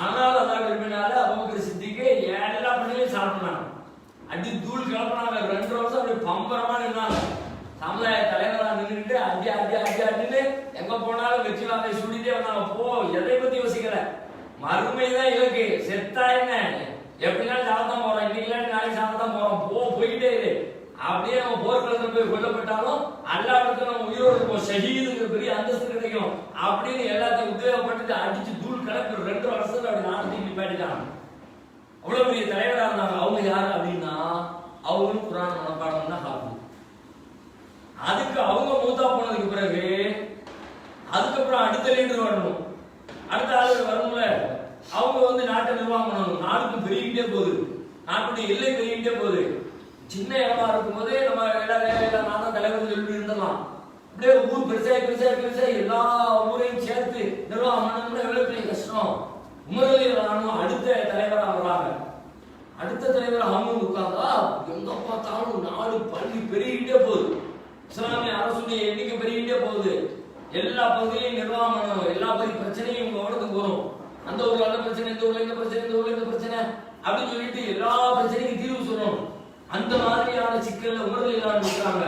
ஆனாலும் அதான் பின்னால அபூபக்கர் சித்திக்கு எல்லா பணிகளையும் சாப்பிட்டாங்க, அடி தூள் கிளப்பினாங்க. 2 வருஷம் அப்படி பம்பரமா நின்னாங்க. சமுதாய தலைவராக நின்றுட்டு அடின்னு எங்க போனாலும் வெற்றி வாங்கை சுடிட்டே வந்தாங்க. போ, எதை பத்தி யோசிக்கல, மறுமைதான் இலக்கு. செத்தா என்ன, எப்படினாலும் சாப்பிதான் போறோம், இன்னைக்கு நாளைக்கு சாப்பிதான் போறோம், போய்கிட்டே இரு. அப்படியே நம்ம போர்க்களத்துல போய் கொல்லப்பட்டாலும் அல்லாஹ்வுக்கு நம்ம உயிரோடு இருப்போம், ஷஹீதுங்கிற பெரிய அந்தஸ்து கிடைக்கும் அப்படின்னு எல்லாத்தையும் உத்வேகப்பட்டு அடிச்சு தூள் கிளப்பி 2 வருஷத்துல அப்படி நாட்டை நிப்பாட்டிட்டாங்க. அவ்வளவு பெரிய தலைவரா இருந்தாங்க. அவங்க யாரு அப்படின்னா அவங்களும் குர்ஆன் மனப்பாடம் தான் ஹாஃபிஸ். அதுக்கு அவங்க மூத்தா போனதுக்கு பிறகு அதுக்கப்புறம் அடுத்த லீடர் வரணும், அடுத்த ஆளுநர் வரணும்ல. அவங்க வந்து நாட்டை நிர்வாகம் பண்ணணும். நாட்டுக்கு பெருகிட்டே போகுது, நாட்டுடைய எல்லை பெருகிட்டே போகுது. சின்ன இடமா இருக்கும் போதே நம்ம எல்லாம் நான் தான் தலைவர் சொல்லி இருந்தலாம். அப்படியே ஊர் பெருசா எல்லா ஊரையும் சேர்த்து நிர்வாகம் பண்ணணும்னா எவ்வளவு பெரிய கஷ்டம். உமரலியல்லாஹு அடுத்த தலைவரா வர்றாங்க. அடுத்த தலைவர் அவங்க உட்கார்ந்தா எங்க பார்த்தாலும் நாடு பள்ளி பெருகிட்டே போகுது, இஸ்லாமிய அரசுடைய எண்ணிக்கை பெருகிட்டே போகுது. எல்லா பகுதியிலையும் நிர்வாகம் பண்ணணும், எல்லா பகுதி பிரச்சனையும் இவங்க கவனத்துக்கு வரும். அந்த ஊர்ல அந்த பிரச்சனை, இந்த ஊர்ல இந்த பிரச்சனை, இந்த ஊர்ல இந்த பிரச்சனை அப்படின்னு சொல்லிட்டு எல்லா பிரச்சனைக்கும் தீர்வு சொல்லணும். அந்த மாதிரியான சிக்கல்ல உமரலியல்லாஹு இருக்காங்க.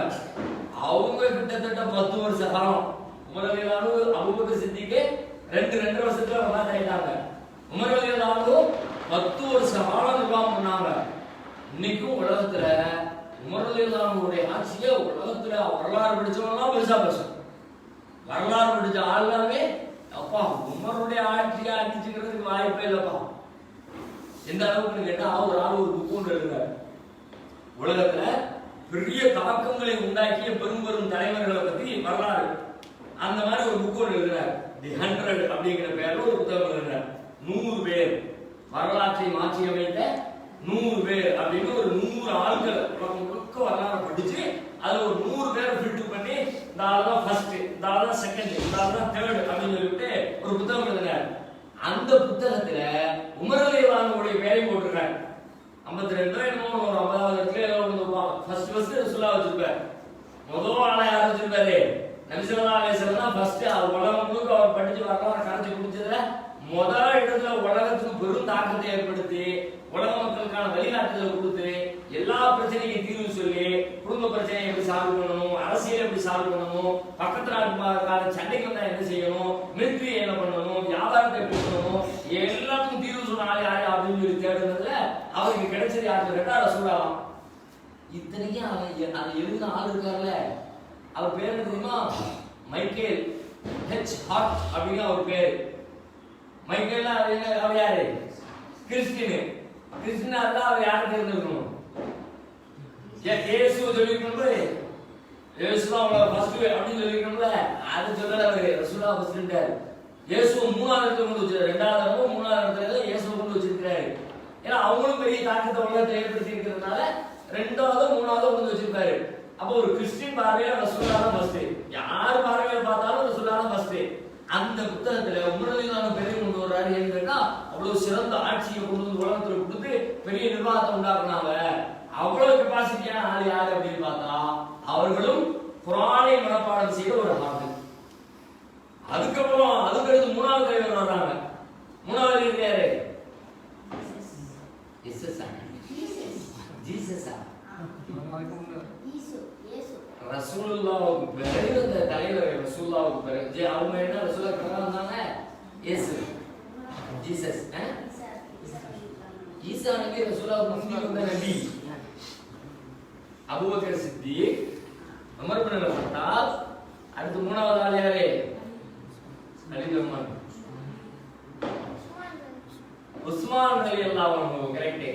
அவங்க கிட்டத்தட்ட 10 வருஷ காலம் உமரலியல்லாஹு அபூபக்கர் சித்திக்கு 2 வருஷத்துல வஃபாத் ஆயிட்டாங்க. உமரலியல்லாஹு 10 வருஷ காலம் நிர்வாகம் பண்ணாங்க. இன்னைக்கும் உலகத்துல உமரலியல்லாஹுடைய ஆட்சியை உலகத்துல வரலாறு படிச்சவங்கலாம் பெருசா பேசும். வரலாறு படிச்ச ஆள்லாமே அப்பா உமருடைய ஆட்சியை அடிச்சுக்கிறதுக்கு வாய்ப்பே இல்லப்பா. எந்த அளவுக்கு கேட்டா ஒரு ஆள் ஒரு புக் ஒன்று எழுதுறாரு, உலகத்துல பெரிய தாக்கங்களை உண்டாக்கிய பெரும் தலைவர்களை பத்தி வரலாறு. அந்த மாதிரி ஒரு புக் ஒன்று எழுதுறாரு, தி 100 அப்படிங்கிற பேர்ல ஒரு புத்தகம் எழுதுறாரு. 100 பேர் வரலாற்றை மாற்றி அமைத்த 100 பேர் அப்படின்னு ஒரு 100 ஆட்கள் முழுக்க வரலாறு படிச்சு அதுல ஒரு 100 பேரை ஃபில்டர் பண்ணி இந்த ஆள் தான் ஃபர்ஸ்ட், இந்த ஆள் தான் செகண்ட், இந்த ஆள் தான் தேர்ட் அப்படின்னு சொல்லிட்டு ஒரு புத்தகம் எழுதுறாரு. அந்த புத்தகத்துல உமரலியல்லாஹுடைய பேரை போட்டிருக்காரு. 52 என்னமோ ஒரு 50வது இடத்துல ஏதோ ஒன்று ஃபர்ஸ்ட் ரசூலுல்லாஹ் வச்சிருப்பாரு. முதல் ஆளை யார் வச்சிருப்பாரு? நபி ஸல்லல்லாஹு அலைஹி வஸல்லம் தான் ஃபர்ஸ்ட். அவர் உலகம் முழுக்க அவர் படிச்சு வரலாறு கரைச்சி குடிச்சதுல முதல் இடத்துல உலகத்துக்கு பெரும் தாக்கத்தை ஏற்படுத்தி உலக மக்களுக்கான வழிகாட்டுதலை கொடுத்து எல்லா பிரச்சனைக்கும் தீர்வு சொல்லி குடும்ப பிரச்சனையை எப்படி சால்வ் பண்ணணும், அரசியல் எப்படி சால்வ் பண்ணணும், பக்கத்து நாட்டுக்கார சண்டைக்கு வந்தா என்ன செய்யணும், மிலிட்டரி என்ன பண்ணணும், வியாபாரத்தை எப்படி பண்ணணும், எல்லாத்துக்கும் தீர்வு சொன்ன ஆள் யாரு அப்படின்னு சொல்லி தேடுறதுல அவருக்கு கிடைச்சது யாருக்கு கேட்டா ரசூலுல்லாஹ். இத்தனைக்கும் அதை எழுதின ஆள் இருக்காருல்ல, அவர் பேர் என்ன தெரியுமா? மைக்கேல் ஹெச் ஹார்ட் அப்படிங்கிற அவர் பேர். மைக்கேல் அவர் யாரு? கிறிஸ்டின். கிறிஸ்டினா இருந்தா அவர் யாரை தேர்ந்தெடுக்கணும்? இயேசுவை சொல்லிக்கணும்ல, இயேசுதான் ஃபர்ஸ்ட் அப்படின்னு சொல்லிக்கணும்ல, அது சொல்லல அவரு. ரசூலுல்லாஹ் ஃபர்ஸ்ட்ன்றாரு. இயேசுவை மூணாவது இடத்துல கொண்டு வச்சிருக்காரு. ரெண்டாவது இடமும் மூணாவது இடத்துல இயேசுவை கொண்டு வச்சிருக்காரு. ஏன்னா அவங்களும் பெரிய தாக்கத்தை உலகத்தை ஏற்படுத்தி இருக்கிறதுனால ரெண்டாவது மூணாவது கொண்டு வச்சிருக்காரு. அப்போ ஒரு கிறிஸ்டின் பார்வையில ரசூலுல்லாஹ் தான் ஃபர்ஸ்ட், யார் பார்வையில பார்த்தாலும் ரசூலுல்லாஹ் தான் ஃபர்ஸ்ட். அந்த புத்தகத்துல உமரலியல்லாஹு பெரிய கொண்டு வர்றாரு. ஏன்னா அவ்வளவு சிறந்த ஆட்சியை கொண்டு வந்து உலகத்துல கொடுத்து பெரிய நிர்வாகத்தை உண்டாக்குனாங்க. அவ்வளவு கெப்பாசிட்டியான ஆள் யாரு அப்படின்னு பார்த்தா அவர்களும் குர்ஆனை மனப்பாடம் செய்த ஒரு ஹாஃபிஸ். அதுக்கப்புறம் அதுக்கடுத்து மூணாவது தலைவர் வர்றாங்க. மூணாவது யாரு? ரசூலுல்லாஹ்வுக்கு பிறகு அந்த தலைவர் ரசூலுல்லாஹ்வுக்கு பிறகு அவங்க என்ன ரசூலுல்லாஹ் பிறகு வந்தாங்க? இயேசு, ஜீசஸ். ஈசா நபி ரசூலுல்லாஹ்வுக்கு முன்னாடி வந்த நபி. Abu Bakr Siddique, Umar ibn Khattab, அடுத்து மூணாவது ஆள் யாரு? அலிரஹ்மான் உஸ்மான் ரலியல்லாஹு அன்ஹு. கரெக்ட்.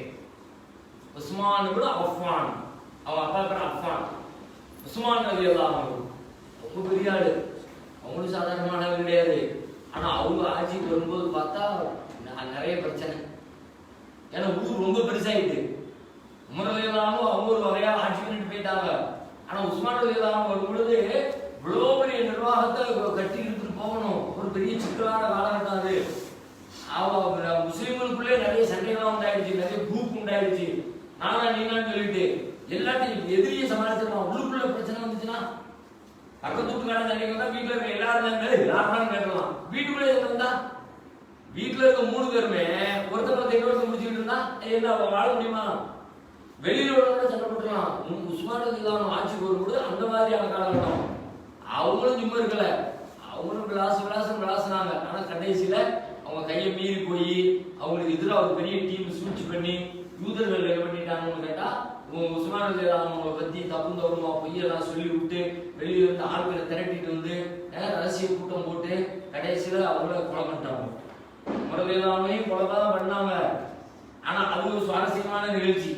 உஸ்மான் இப்னு அஃபான், அவ அப்பா பேர் அஃபான். உஸ்மான் ரலியல்லாஹு அன்ஹு ரொம்ப பெரிய ஆளு. அவங்களும் சாதாரணமான ஆள் கிடையாது. ஆனா அவங்க ஆட்சிக்கு வரும்போது பார்த்தா நிறைய பிரச்சனை. ஏன்னா ஊர் ரொம்ப பெருசாயிட்டு. உமர் ரலியல்லாஹு அன்ஹு அவங்க ஒரு வகையா ஆட்சி பண்ணிட்டு போயிட்டாங்க. ஆனா உஸ்மான் ரலியல்லாஹு அன்ஹு வரும் பொழுது இவ்வளோ பெரிய நிர்வாகத்தை கட்டி எடுத்துட்டு போகணும். ஒரு பெரிய சிக்கலான காலகட்டம் அது. முஸ்லிம்களுக்குள்ளே நிறைய சண்டைகள்லாம் உண்டாயிடுச்சு, நிறைய குரூப் உண்டாயிடுச்சு. நானா நீங்களான்னு சொல்லிட்டு எல்லாத்தையும் எதிரியை சமாளிச்சிருவான். உள்ளுக்குள்ள பிரச்சனை வந்துச்சுன்னா பக்கத்து வீட்டுக்காரன் சண்டைக்கு வந்தா வீட்டுல இருக்க எல்லாரும் கேட்கலாம். வீட்டுக்குள்ளே இருந்தா வீட்டுல இருக்க 3 பேருமே ஒருத்தர் இன்னொருத்தர் முடிச்சுக்கிட்டு இருந்தா என்ன வாழ முடியுமா? வெளியில உள்ளவங்க சண்டை போட்டுக்கலாம். உஸ்மான் ரலியல்லாஹு அன்ஹு ஆட்சிக்கு வரும்போது அந்த மாதிரியான காலகட்டம். அவங்களும் சும்மா இருக்கல, அவங்களும் விளாசுனாங்க. ஆனா கடைசியில அவங்க கையை மீறி போய் அவங்களுக்கு எதிராக ஒரு பெரிய டீம் சூழ்ச்சி பண்ணி யூதர்கள் என்ன பண்ணிட்டாங்கன்னு கேட்டா உஸ்மான் ரலியல்லாஹு அன்ஹு பத்தி தப்பு தவறுமா பொய்யெல்லாம் சொல்லி விட்டு வெளியில இருந்து ஆட்களை திரட்டிட்டு வந்து ரகசிய கூட்டம் போட்டு கடைசியில அவங்கள கொலை பண்ணிட்டாங்க. உமர் ரலியல்லாஹு அன்ஹு கொலை தான் பண்ணாங்க. ஆனா அது ஒரு சுவாரஸ்யமான நிகழ்ச்சி.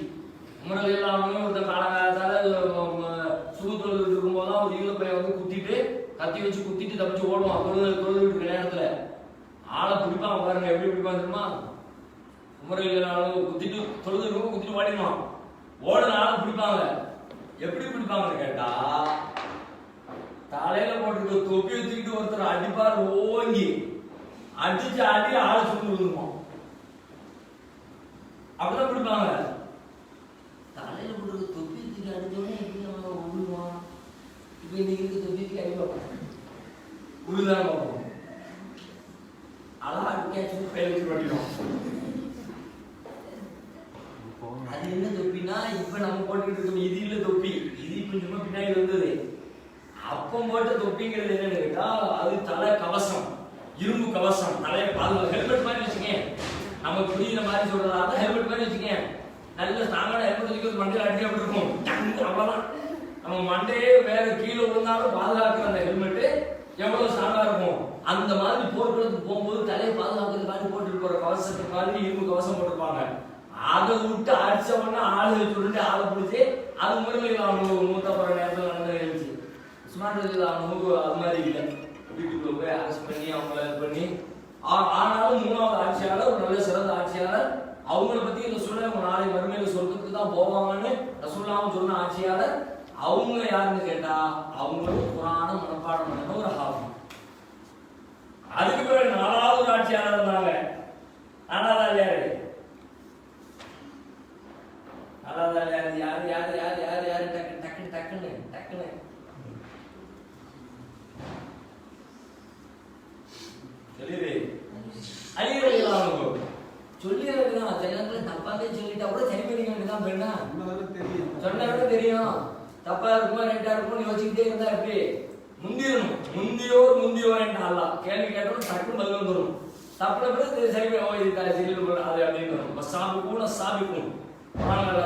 உமர் ரலியல்லாஹு அன்ஹு ஒரு காலகாலத்தால சுகுத்தொழுது இருக்கும்போதுதான் ஒரு யூத பையன் வந்து குத்திட்டு கத்தி வச்சு குத்திட்டு தப்பிச்சு ஓடுவான். தொழுது வீட்டு கல்யாணத்துல ஆளை பிடிப்பான் பாருங்க, எப்படி பிடிப்பான் தெரியுமா? உமர் ரலியல்லாஹு அன்ஹு குத்திட்டு தொழுது இருக்கும், குத்திட்டு ஓடிடுவான். ஓடுன ஆளை பிடிப்பாங்க. எப்படி பிடிப்பாங்கன்னு கேட்டா தலையில போட்டு தொப்பி வச்சுக்கிட்டு ஒருத்தர் அடிப்பார், ஓங்கி அடிச்சு அடி ஆளை சுட்டு விழுந்துருவான். அப்படிதான் பிடிப்பாங்க. தலையில போட்டு தொப்பி வச்சுட்டு அடிச்சோடனே எப்படி நம்ம விழுவான்? இப்ப இன்னைக்கு இருக்க தொப்பிக்கு அடிப்பாங்க, விழுதான் பார்ப்போம். அழகா அடிக்காச்சு கையில் வச்சு பண்ணிடுவோம். அது என்ன தொப்பினா இப்ப நம்ம போட்டுக்கிட்டு இருக்கோம் இது இல்ல தொப்பி. இது இப்ப சும்மா பின்னாடி வந்தது. அப்ப போட்ட தொப்பிங்கிறது என்னன்னு கேட்டா அது தலை கவசம், இரும்பு கவசம், தலையை பாதுகாப்பு. ஹெல்மெட் மாதிரி வச்சுக்கேன், நமக்கு புரியுற மாதிரி சொல்றதா ஹெல்மெட் மாதிரி வச்சுக்கேன். நல்ல ஸ்ட்ராங்கான ஹெல்மெட் வச்சுக்கிறது மண்டையில் அடிக்க அப்படி இருக்கும். அவ்வளவுதான். நம்ம மண்டையே வேற கீழே விழுந்தாலும் பாதுகாக்கிற அந்த ஹெல்மெட் எவ்வளவு ஸ்ட்ராங்கா இருக்கும். அந்த மாதிரி போர்க்களத்துக்கு போகும்போது தலையை பாதுகாக்கிறதுக்காண்டி போட்டுட்டு போற கவசத்துக்கு மாதிரி இரும்பு கவசம் போட்டிருப்பாங்க. அதை விட்டு அடிச்ச உடனே ஆளு சொல்லிட்டு ஆளை பிடிச்சி அது முறையில் அவங்க மூத்த போற நேரத்தில் நடந்த நிகழ்ச்சி. உஸ்மான் ரலியல்லாஹு அன்ஹு அது மாதிரி இல்லை. வீட்டுக்குள்ள போய் அரெஸ்ட் பண்ணி அவங்கள இது பண்ணி ஆனாலும் 3வது ஆட்சியாளர் ஒரு நல்ல சிறந்த ஆட்சியாளர். அவங்கள பத்தி இந்த சொல்ல நாளை மறுமையில சொர்க்கத்துக்கு தான் போவாங்கன்னு ரசூலுல்லாஹ் சொன்ன ஆட்சியாளர். அவங்க யாருன்னு கேட்டா அவங்களும் குர்ஆனை மனப்பாடம் பண்ண ஒரு ஹாஃபிஸ். அதுக்கு பிறகு 4வது ஆட்சியாளர் இருந்தாங்க. 4வது ஆள் யாரு? 4வது ஆள் யாரு? டக்குன்னு சொல்லிடு. அலி ரலியல்லாஹு அன்ஹு சொல்லிடுறதுதான். சில நேரத்தில் தப்பாவே சொல்லிட்டா கூட சரி பண்ணிக்க வேண்டியதான் பெண்ணா சொன்னா தெரியும். தப்பா இருக்குமா ரைட்டா இருக்குமோ யோசிச்சுக்கிட்டே இருந்தா எப்படி முந்திரணும். முந்தியோர் என்ற அல்லா கேள்வி கேட்டோம் டக்குன்னு பதில் வந்துடும். தப்புன பிறகு சரி சரி அது அப்படின்னு சாபிக்கும்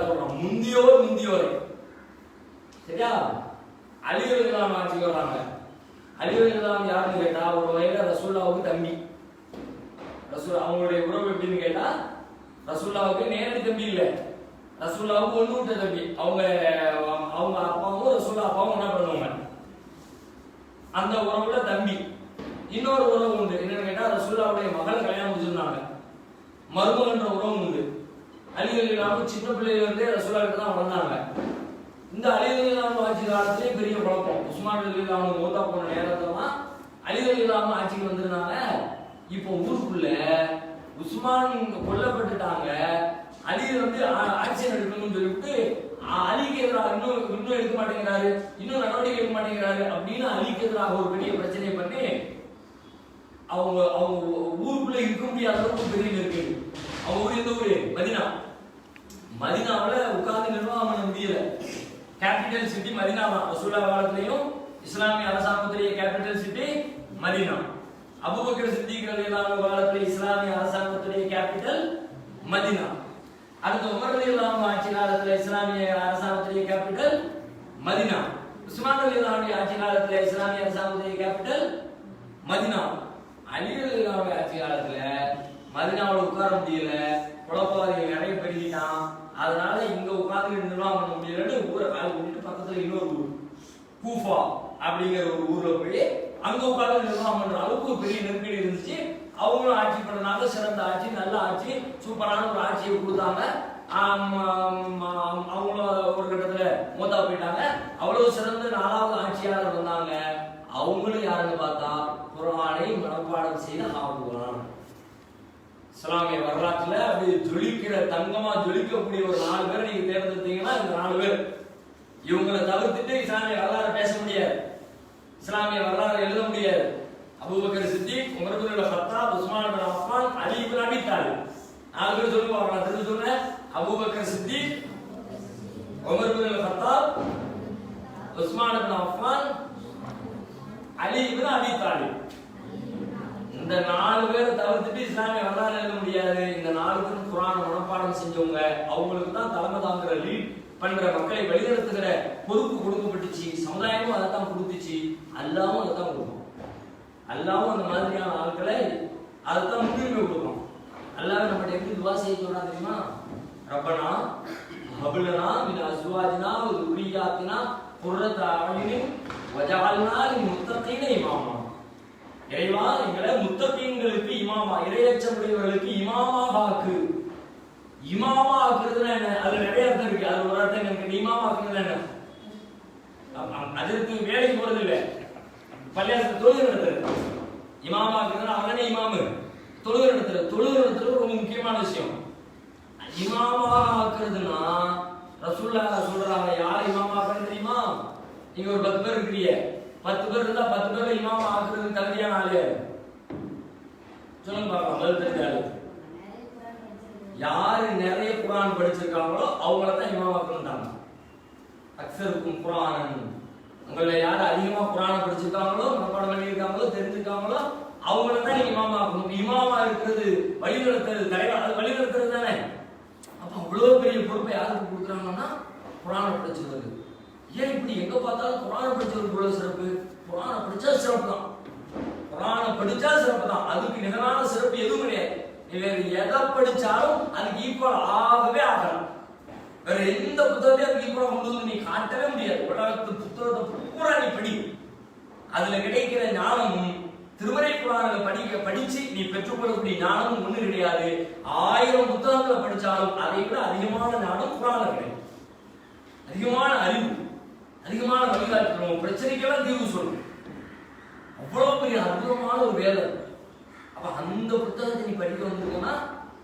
சொல்றோம். முந்தியோரை சரியா. அலிவர்களாம் ஆட்சிக்கு வர்றாங்க. அலிவர்களாம் யாருன்னு கேட்டா ஒரு வயல ரசூல்லாவுக்கு தம்பி. அவங்களுடைய உறவு எப்படின்னு கேட்டா ரசூல்லாவுக்கு நேரடி தம்பி இல்லை, ரசூல்லாவுக்கு ஒண்ணு விட்ட தம்பி. அவங்க அப்பாவும் ரசூல்லா அப்பாவும் என்ன பண்ணுவாங்க, அந்த உறவுல தம்பி. இன்னொரு உறவு உண்டு, என்னன்னு கேட்டா ரசூல்லாவுடைய மகள் கல்யாணம் முடிச்சிருந்தாங்க, மருமகன்ற உறவு உண்டு. அலிவர்களாம் சின்ன பிள்ளையில இருந்தே ரசூல்லா கிட்ட தான் வளர்ந்தாங்க. இந்த அலிவர்களாம் ஆட்சி காலத்திலே பெரிய குழப்பம். உஸ்மான் ரலியல்லாஹு மூத்தா போன நேரத்துல தான் அலிவர்களாம் ஆட்சிக்கு வந்திருந்தாங்க. இப்போ ஊருக்குள்ள உஸ்மான் கொல்லப்பட்டுட்டாங்க, அலி ஆட்சி நடக்கணும்னு சொல்லிட்டு அலிக்கு எதிராக இன்னும் எடுக்க மாட்டேங்கிறாரு, இன்னும் நடவடிக்கை எடுக்க மாட்டேங்கிறாரு அப்படின்னு அலிக்கு எதிராக ஒரு பெரிய பிரச்சனை பண்ணி அவங்க ஊருக்குள்ள இருக்க முடியாத அளவுக்கு பெரிய நெருக்கடி. அவங்க ஊர் எந்த ஊரு? மதீனாவுல உட்கார்ந்து நிர்வாகம் பண்ண முடியல. கேபிட்டல் சிட்டி மதீனா தான். ரசூலுல்லாஹ் காலத்திலேயும் இஸ்லாமிய அரசாங்கத்துடைய capital city Medina. Abu Bakr Siddiq ரலியல்லாஹு காலத்திலே இஸ்லாமிய அரசாங்கத்துடைய கேபிட்டல் மதீனா. அடுத்து உமர் ரலியல்லாஹு ஆட்சி காலத்திலே இஸ்லாமிய அரசாங்கத்துடைய கேபிட்டல் மதீனா. உஸ்மான் ரலியல்லாஹு ஆட்சி காலத்திலே இஸ்லாமிய அரசாங்கத்துடைய கேபிட்டல் மதீனா. அலி ரலியல்லாஹு ஆட்சி காலத்துல மதீனாவுல உட்கார முடியல, குழப்பவாதிகள் நிறைய பெருகிட்டான். அதனால இங்க உட்கார்ந்து நிர்வாகம் பண்ண முடியலன்னு ஊரை காலி பண்ணிட்டு பக்கத்துல இன்னொரு ஊர் கூஃபா அப்படிங்கிற ஒரு ஊர்ல போய் அங்க உட்கார்ந்து நிர்வாகம் பண்ற அளவுக்கு பெரிய நெருக்கடி இருந்துச்சு. அவங்களும் ஆட்சி பண்ணனால சிறந்த ஆட்சி, நல்ல ஆட்சி, சூப்பரான ஒரு ஆட்சியை கொடுத்தாங்க. அவங்களும் ஒரு கட்டத்துல மூத்தா போயிட்டாங்க. அவ்வளவு சிறந்த 4வது ஆட்சியாளர் வந்தாங்க. அவங்களும் யாருன்னு பார்த்தா குர்ஆனை மனப்பாடம் செய்த ஹாஃபிதுன். இஸ்லாமிய வரலாற்றுல அப்படி ஜொலிக்கிற தங்கமா ஜொலிக்கக்கூடிய ஒரு 4 பேர் நீங்க தேர்ந்தெடுத்தீங்கன்னா இந்த 4 பேர். இவங்களை தவிர்த்துட்டு இஸ்லாமிய வரலாறு பேச முடியாது, இஸ்லாமிய வரலாறு எழுத முடியாது. Abu Bakr Siddique, Umar ibn Khattab, Usman இப்னு அஃபான், அலி இப்னு அபி தாலிப். 4 பேர் சொல்லுவாங்க. நான் திரும்ப சொல்றேன். Abu Bakr Siddique, Umar ibn Khattab, Usman இப்னு அஃபான், அலி இப்னு அபி தாலிப். இந்த 4 பேரை தவிர்த்துட்டு இஸ்லாமிய வரலாறு எழுத முடியாது. இந்த 4 பேரும் குர்ஆனை மனப்பாடம் செஞ்சவங்க. அவங்களுக்கு தான் தலைமை தாங்குற, லீட் பண்ற, மக்களை வழிநடத்துகிற பொறுப்பு கொடுக்கப்பட்டுச்சு. சமுதாயமும் அதை தான் கொடுத்துச்சு, அல்லாவும் அதை தான் கொடுக்கும். அல்லாவும் அந்த மாதிரியான ஆட்களை அதைத்தான் முன்னுரிமை கொடுக்கும். அல்லாஹ் நம்மகிட்ட எப்படி துவா செய்ய சொல்றான் தெரியுமா? ரப்பனா ஹப்லனா மின் அஸ்வாஜினா வ ذُرِّيَّاتِنَا قُرَّةَ أَعْيُنٍ وَجَعَلْنَا لِلْمُتَّقِينَ إِمَامًا. இறைவா எங்களை முத்தகீன்களுக்கு இமாமா, இறையச்சமுடையவர்களுக்கு இமாமா ஆக்கு. இமாமா ஆக்குறதுன்னா என்ன? அதுல நிறைய அர்த்தம் இருக்கு. அது ஒரு அர்த்தம் எனக்கு இமாமா ஆக்குறதுன்னா என்ன? அதற்கு வேலைக்கு போறது இல்ல, பள்ளியாச தொழுகை நடத்துறது. இமாமா ஆக்குறதுன்னா அவனே இமாமு, தொழுகை நடத்துறது. தொழுகை நடத்துறது ரொம்ப முக்கியமான விஷயம். இமாமா ஆக்குறதுன்னா ரசூலுல்லாஹ் சொல்றாங்க, யார் இமாமா ஆக்குறது தெரியுமா? நீங்க ஒரு 10 பேர் இருக்கிறீங்க, 10 பேர் இருந்தா 10 பேர்ல இமாமா ஆக்குறது தகுதியான ஆளு சொல்லுங்க பாக்கலாம். முதல் தெரிஞ்ச ஆளு யாரு நிறைய குர்ஆன் படிச்சிருக்காங்களோ அவங்கள தான் இமாமா ஆக்குறாங்க. அக்ஸருக்கும் குர்ஆனன், உங்களை யார் அதிகமா குர்ஆனை படிச்சிருக்காங்களோ, மனப்பாடம் பண்ணியிருக்காங்களோ, தெரிஞ்சிருக்காங்களோ அவங்கள தான் நீங்க இமாமா ஆக்கணும். இமாமா இருக்கிறது வழிநடத்துறது, தலைவர், அது வழிநடத்துறது தானே. அப்ப அவ்வளவு பெரிய பொறுப்பை யாருக்கு கொடுக்குறாங்கன்னா குர்ஆனை படிச்சிருக்கிறது. ஏன் இப்படி எங்க பார்த்தாலும் குர்ஆனை படிச்சவருக்கு இவ்வளவு சிறப்பு? குர்ஆனை படிச்சா சிறப்பு தான், குர்ஆனை படிச்சா சிறப்பு தான். அதுக்கு நிகரான சிறப்பு எதுவும் கிடையாது. வேற எதை படிச்சாலும் அதுக்கு ஈக்குவல் ஆகவே ஆகலாம். வேற எந்த புத்தகத்தையும் அதுக்கு ஈக்குவலா கொண்டு வந்து நீ காட்டவே முடியாது. உலகத்து புத்தகத்தை பூரா நீ படி, அதுல கிடைக்கிற ஞானமும் திருமறை குர்ஆனை படிச்சு நீ பெற்றுக்கொள்ளக்கூடிய ஞானமும் ஒண்ணு கிடையாது. 1000 புத்தகங்களை படிச்சாலும் அதை விட அதிகமான ஞானம் குர்ஆன்ல கிடைக்கும். அதிகமான அறிவு, அதிகமான வழிகாட்டு, பிரச்சனைக்கெல்லாம் தீர்வு சொல்லும். அவ்வளவு பெரிய அற்புதமான ஒரு வேதம். அப்ப அந்த புத்தகத்தை நீ படிக்க வந்திருக்கோம்னா,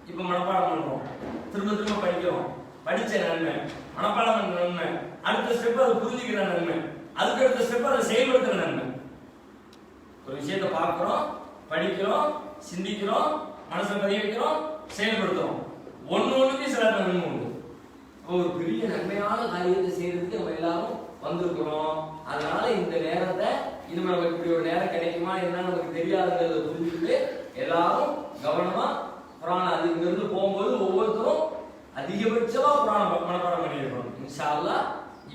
இப்ப மனப்பாடம் பண்றோம், திரும்ப திரும்ப படிக்கிறோம், படிச்ச நன்மை, மனப்பாடம் பண்ற நன்மை, அடுத்த ஸ்டெப் அதை புரிஞ்சுக்கிற நன்மை, அதுக்கு அடுத்த ஸ்டெப் அதை செயல்படுத்துற நன்மை. ஒரு விஷயத்தை பார்க்கிறோம், படிக்கிறோம், சிந்திக்கிறோம், மனசுல பதிய வைக்கிறோம், செயல்படுத்துறோம். ஒண்ணுக்கு சில நன்மை உண்டு. ஒரு பெரிய நன்மையான காரியத்தை செய்யறதுக்கு நம்ம எல்லாரும் வந்திருக்கிறோம். அதனால இந்த நேரத்தை இது நமக்கு இப்படி ஒரு நேரம் கிடைக்குமா என்ன நமக்கு தெரியாதுங்கிறத புரிஞ்சுக்கிட்டு எல்லாரும் கவனமா குர்ஆன் அது இங்கிருந்து போகும்போது ஒவ்வொருத்தரும் அதிகபட்சமா குர்ஆன் மனப்பாடம் பண்ணியிருக்கணும். இன்ஷா அல்லாஹ்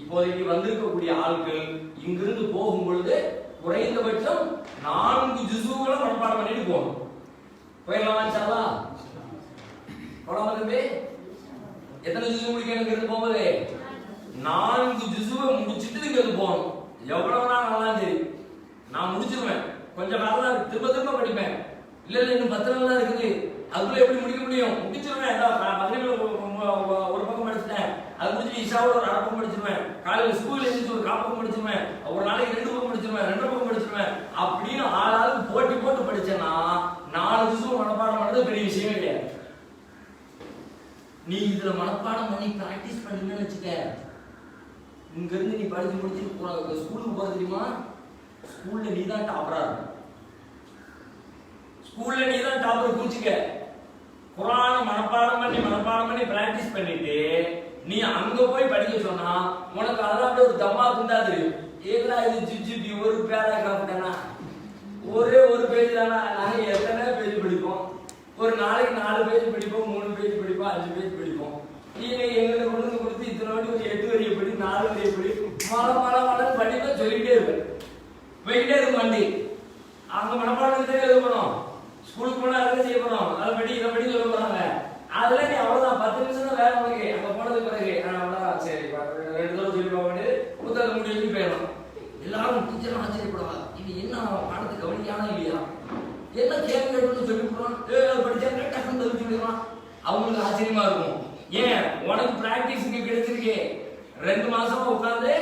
இப்போதைக்கு வந்திருக்கக்கூடிய ஆட்கள் இங்கிருந்து போகும் பொழுது குறைந்தபட்சம் 4 ஜுஸுகளை மனப்பாடம் பண்ணிட்டு போகணும். போயிடலாமா இன்ஷா அல்லாஹ்? போலாமா தம்பி? எத்தனை ஜுஸு முடிக்கணும் இங்கிருந்து போகும்போது? 4 ஜுஸுவை முடிச்சுட்டு இங்கிருந்து போகணும். எவ்வளவு நாள் ஆனாலும் சரி நான் முடிச்சிருவேன். கொஞ்சம் காலம் தான் திரும்ப திரும்ப படிப்பேன். இல்ல இன்னும் 10 நாள் தான் இருக்குது, அதுக்குள்ள எப்படி முடிக்க முடியும்? முடிச்சிருவேன். மகரிபில ஒரு பக்கம் படிச்சுட்டேன், அது முடிச்சு இஷாவோட ஒரு 1/2 பக்கம் படிச்சிருவேன், காலையில ஸ்கூல்ல இருந்து ஒரு 1/4 பக்கம் படிச்சிருவேன், ஒரு நாளைக்கு 2 பக்கம் படிச்சிருவேன், 2 பக்கம் படிச்சிருவேன் அப்படின்னு ஆளாளுக்கு போட்டி போட்டு படிச்சேன்னா 4 ஜுஸு மனப்பாடம் பண்றது பெரிய விஷயமே கிடையாது. நீ இதுல மனப்பாடம் பண்ணி பிராக்டிஸ் பண்ணீங்கன்னு வச்சுக்க, இங்க இருந்து நீ படிச்சு முடிச்சு ஸ்கூலுக்கு போற தெரியுமா? ஸ்கூல்ல நீ தான் டாப்பரா இருக்க. ஸ்கூல்ல நீ தான் டாப்பர் கூச்சிக்க. குர்ஆனை மனப்பாடம் பண்ணி பிராக்டிஸ் பண்ணிட்டு நீ அங்க போய் படிக்க சொன்னா உனக்கு அதான் ஒரு தம்மா துண்டா தெரியும். ஏதா இது ஜிஜிபி ஒரு பேராகிராஃப் தானா, ஒரே ஒரு பேஜ் தானா? நாங்க எத்தனை பேஜ் படிப்போம்? ஒரு நாளைக்கு 4 பேஜ் படிப்போம், 3 பேஜ் படிப்போம், 5 பேஜ் படிப்போம். நீங்க எங்களுக்கு கொண்டு வந்து கொடுத்து இத்தனை வாட்டி ஒரு 8 வரியை படி, 4 வரியை படி, மலம் படிப்ப சொல்லிக்கிட்டே இருப்பேன், போய்கிட்டே இருக்கும் வண்டி. அங்க மனப்பாடம் எழுதணும், ஸ்கூலுக்கு போனா அதை செய்ய போறோம், அதை படி இதை படி சொல்ல போறாங்க. அதுல நீ அவ்வளவுதான் 10 நிமிஷம் தான் வேலை உனக்கு. அங்க போனதுக்கு பிறகு அவ்வளவுதான், சரி 2 தடவை சொல்லி போக வேண்டியது, புத்தகத்தை முடி வச்சு போயிடணும். எல்லாரும் டீச்சரும் ஆச்சரியப்படுவாங்க, இது என்ன பாடத்தை கவனிக்கானா இல்லையா, என்ன கேள்வி கேட்டு சொல்லி போடுறோம், படிச்சா டக்குன்னு பதில் சொல்லிடுவான். அவங்களுக்கு ஆச்சரியமா இருக்கும். ஏன் உனக்கு பிராக்டிஸ்க்கு கிடைச்சிருக்கே, 2 மாசமா உட்கார்ந்து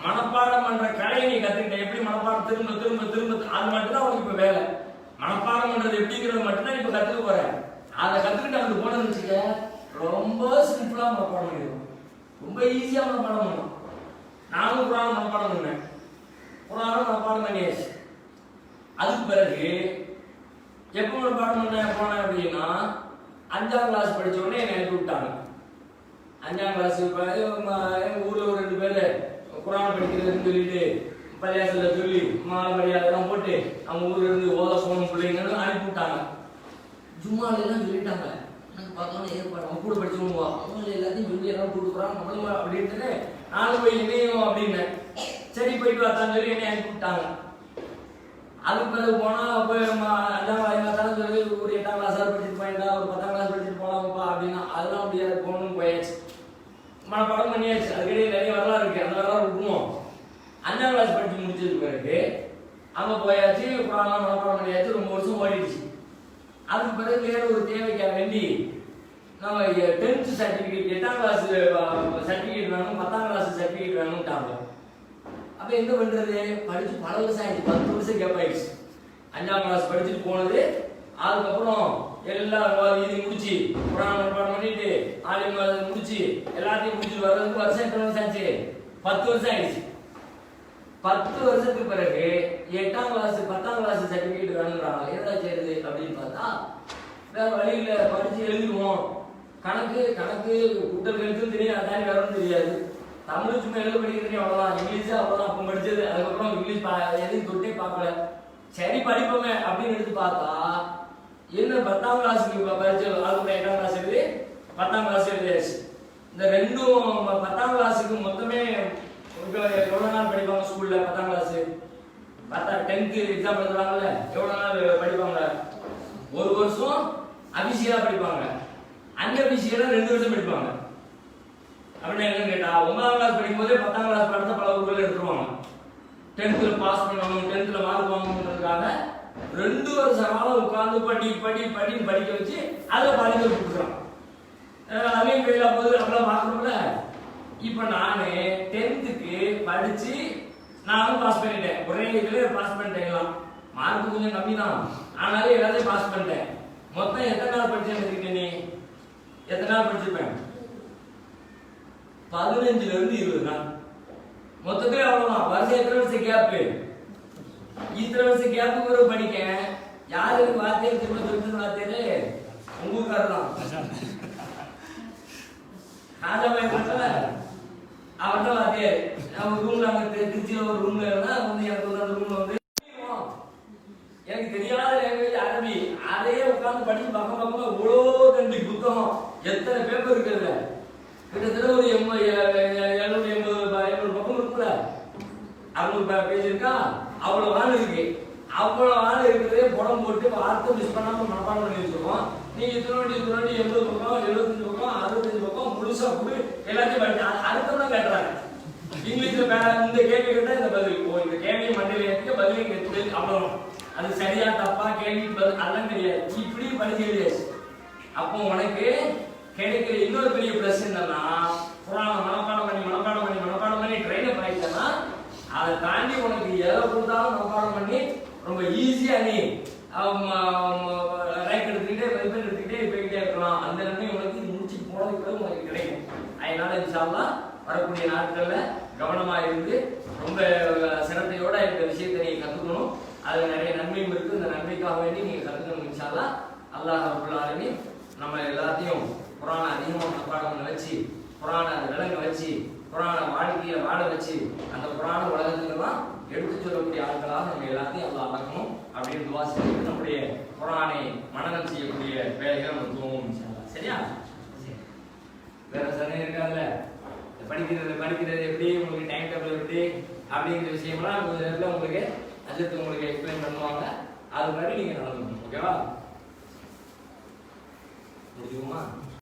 மனப்பாடம் பண்ற கலையை நீ கத்துக்கிட்ட. எப்படி மனப்பாடம் திரும்ப திரும்ப திரும்ப, அது மட்டும்தான் உனக்கு இப்ப வேலை. மனப்பாடம் பண்றது எப்படிங்கிறது மட்டும்தான் இப்ப கத்துக்க போற. அதை கத்துக்கிட்டு அங்க போனது வச்சுக்க, ரொம்ப சிம்பிளா மனப்பாடம் பண்ணிடுவோம், ரொம்ப ஈஸியா மனப்பாடம் பண்ணும். நானும் குர்ஆன் மனப்பாடம் பண்ணேன், குர்ஆன் மனப்பாடம் பண்ணியாச்சு. அதுக்கு பிறகு எப்ப மனப்பாடம் போனேன் அப்படின்னா 5ஆம் கிளாஸ் படிச்ச உடனே என்னை அனுப்பி விட்டாங்க. 5ஆம் கிளாஸ் எங்க ஊர்ல ஒரு 2 பேரு குர்ஆன் படிக்கிறதுன்னு சொல்லிட்டு பள்ளியாசல சொல்லி மரியாதைலாம் போட்டு அவங்க ஊர்ல இருந்து ஓத போன பிள்ளைங்கன்னு அனுப்பி விட்டாங்க. ஜும்மால எல்லாம் சொல்லிட்டாங்க. எனக்கு பார்க்கணும் ஏற்பாடு, அவங்க கூட படிச்சவங்க அவங்க எல்லாத்தையும் சொல்லி எல்லாம் கொடுக்குறாங்க நம்மளும் அப்படின்ட்டு நானும் போய் இணையும் அப்படின்னு சரி போயிட்டு வரத்தான்னு சொல்லி என்னை அனுப்பி விட்டாங்க. அதுக்கு பிறகு போனா போய் 5ஆம் கிளாஸ் சொல்லி ஒரு 8ஆம் கிளாஸ் படிச்சுட்டு போயிட்டா, ஒரு 10ஆம் கிளாஸ் படிச்சுட்டு போலாம்ப்பா அப்படின்னா அதெல்லாம் முடியாது, போகணும்னு போயாச்சு. மனப்பாடம் பண்ணியாச்சு. அதுக்கிடையே நிறைய வரலாறு இருக்கு, அந்த வரலாறு விட்டுருவோம். 5ஆம் கிளாஸ் படிச்சு முடிச்சதுக்கு பிறகு அங்க போயாச்சு, குர்ஆன்லாம் மனப்பாடம் பண்ணியாச்சு. ரொம்ப வருஷம் ஓடிடுச்சு. அதுக்கு பிறகு வேற ஒரு தேவைக்காக வேண்டி நம்ம 10th சர்டிபிகேட், 8ஆம் கிளாஸ் சர்டிபிகேட் வேணும், 10ஆம் கிளாஸ் சர்டிபிகேட் வேணும்ட்டாங்க. அப்ப என்ன பண்றது? படிச்சு பல வருஷம் ஆயிடுச்சு, 10 வருஷம் கேப் ஆயிடுச்சு. 5ஆம் கிளாஸ் படிச்சுட்டு போனது, அதுக்கப்புறம் எல்லாம் இது முடிச்சு குர்ஆன் மனப்பாடம் பண்ணிட்டு ஆலிம் முடிச்சு எல்லாத்தையும் முடிச்சு வர்றதுக்கு வருஷம் எத்தனை வருஷம் ஆச்சு? 10 வருஷம் ஆயிடுச்சு. 10 வருஷத்துக்கு பிறகு 8ஆம் கிளாஸ் 10ஆம் கிளாஸ் சர்டிபிகேட் வேணுங்கிறாங்க. என்னடா செய்யறது அப்படின்னு பார்த்தா வேற வழி இல்ல, படிச்சு எழுதிடுவோம். கணக்கு கூட்டல் கணக்கு தெரியும், அதான் வேற ஒன்றும் தெரியாது. தமிழ் சும்மா எழுத படிக்கிறது அவ்வளவுதான், இங்கிலீஷ் அவ்வளவுதான் அப்ப படிச்சது. அதுக்கப்புறம் இங்கிலீஷ் எதையும் தொட்டே பார்க்கல. சரி படிப்போமே அப்படின்னு எடுத்து பார்த்தா என்ன 10ஆம் கிளாஸுக்கு படிச்சு அதுக்கு 8ஆம் கிளாஸ் எழுதி 10ஆம் கிளாஸ் எழுதியாச்சு. இந்த ரெண்டும் 10ஆம் கிளாஸுக்கு மொத்தமே எவ்வளவு நாள் படிப்பாங்க ஸ்கூல்ல? 10ஆம் கிளாஸ் 10th எக்ஸாம் எழுதுறாங்கல்ல, எவ்வளவு நாள் படிப்பாங்க? ஒரு வருஷம் அபிஷியலா படிப்பாங்க, அன்அபிஷியலா 2 வருஷம் படிப்பாங்க. அப்படின்னா என்னன்னு கேட்டா 9ஆம் கிளாஸ் படிக்கும் போதே 10ஆம் கிளாஸ் படித்த பல ஊர்கள் எடுத்துருவாங்க. 10th பாஸ் பண்ணணும், 10th மார்க் வாங்கணுன்றதுக்காக 2 வருஷ காலம் உட்கார்ந்து படின்னு படிக்க வச்சு அதில் பாதிக்க கொடுக்குறான். அதையும் ஃபெயிலா போது அப்படிலாம் பார்க்கணும்ல. இப்போ நான் 10th படிச்சு நானும் பாஸ் பண்ணிட்டேன், ஒரே இதுல பாஸ் பண்ணிட்டேன். மார்க் கொஞ்சம் கம்மி தான், ஆனாலும் எல்லாத்தையும் பாஸ் பண்ணிட்டேன். மொத்தம் எத்தனை நாள் படிச்சேன்னு நீ எத்தனை நாள் படிச்சிருப்பேன்? 15 இருந்து 20 நாள். மொத்தத்துல அவ்வளவுதான். வருஷம் எத்தனை வருஷம் கேப்? இத்தனை வருஷம் கேப் கூட படிக்க யாருக்கு வார்த்தையை திரும்ப வார்த்தையில உங்களுக்காரர் தான். ராஜாபாய் பட்டல அவர்கிட்ட வாத்தியே அவங்க ரூம்ல அங்க திருச்சியில ஒரு ரூம்ல இருந்தா வந்து எனக்கு வந்து அந்த ரூம்ல வந்து எனக்கு தெரியாத லாங்குவேஜ் அரபி, அதையே உட்கார்ந்து படிச்சு பக்கம் இவ்வளோ தண்டி புத்தகம், எத்தனை பேப்பர் இருக்குல்ல, கிட்டத்தட்ட ஒரு 780 பக்கம் இருக்குல்ல, 600 பேஜ் இருக்கா, அவ்வளவு ஆள் இருக்கு. அவ்வளவு ஆள் இருக்கிறதே படம் போட்டு வார்த்தை மிஸ் பண்ணாம மனப்பாடம் பண்ணி வச்சிருக்கோம். நீங்க இத்தனோடி 80 பக்கம் 75 பக்கம் 65 பக்கம் முழுசா கூட எல்லாத்தையும் படிச்சு அர்த்தம் தான் கேட்டுறாங்க. இங்கிலீஷ்ல இந்த கேள்வி கேட்டா இந்த பதில், இந்த கேள்வி மண்டையில ஏற்க பதில் கேட்டு அப்புறம் அது சரியா தப்பா கேள்வி பதில் அதெல்லாம் தெரியாது, இப்படி படிச்சு எழுதியாச்சு. அப்போ உனக்கு கிடைக்கிற இன்னொரு பெரிய பிளஸ் என்னன்னா, புராணம் மனப்பாடம் பண்ணி ட்ரெயின் பண்ணிட்டேன்னா அதை தாண்டி உனக்கு எதை கொடுத்தாலும் மனப்பாடம் பண்ணி ரொம்ப ஈஸியா நீ ரேங்க் எடுத்துக்கிட்டே மதிப்பெண் எடுத்துக்கிட்டே போய்கிட்டே இருக்கலாம். அந்த நன்மை உனக்கு முடிச்சு போனதுக்கு கூட உனக்கு கிடைக்கும். அதனால இன்ஷா அல்லாஹ் வரக்கூடிய நாட்கள்ல கவனமா இருந்து ரொம்ப சிரத்தையோட இந்த விஷயத்தை நீங்க கத்துக்கணும். அதுல நிறைய நன்மையும் இருக்கு. இந்த நன்மைக்காக வேண்டி நீங்க கத்துக்கணும். இன்ஷா அல்லாஹ் அல்லாஹ் ரப்பல் ஆலமீன் நம்ம எல்லாத்தையும் குர்ஆனை அதிகமா மனப்பாடம் பண்ண வச்சு, குர்ஆனை விளங்க வச்சு, குர்ஆனை வாழ்க்கையில வாழ வச்சு, அந்த குர்ஆனை உலகத்துக்கெல்லாம் எடுத்து சொல்லக்கூடிய ஆட்களாக நம்ம எல்லாத்தையும் அல்லாஹ் ஆக்கணும் அப்படின்னு துஆ செய்து நம்முடைய குர்ஆனை மனனம் செய்யக்கூடிய வேலைகளை நம்ம துவங்குவோம் இன்ஷா அல்லாஹ். சரியா? வேற சந்தேகம் இருக்காதுல்ல? படிக்கிறது எப்படி, உங்களுக்கு டைம் டேபிள் எப்படி அப்படிங்கிற விஷயம்லாம் கொஞ்சம் நேரத்தில் உங்களுக்கு அஜித் உங்களுக்கு எக்ஸ்பிளைன் பண்ணுவாங்க. அது மாதிரி நீங்க நடந்துக்கணும். ஓகேவா? முடியுமா?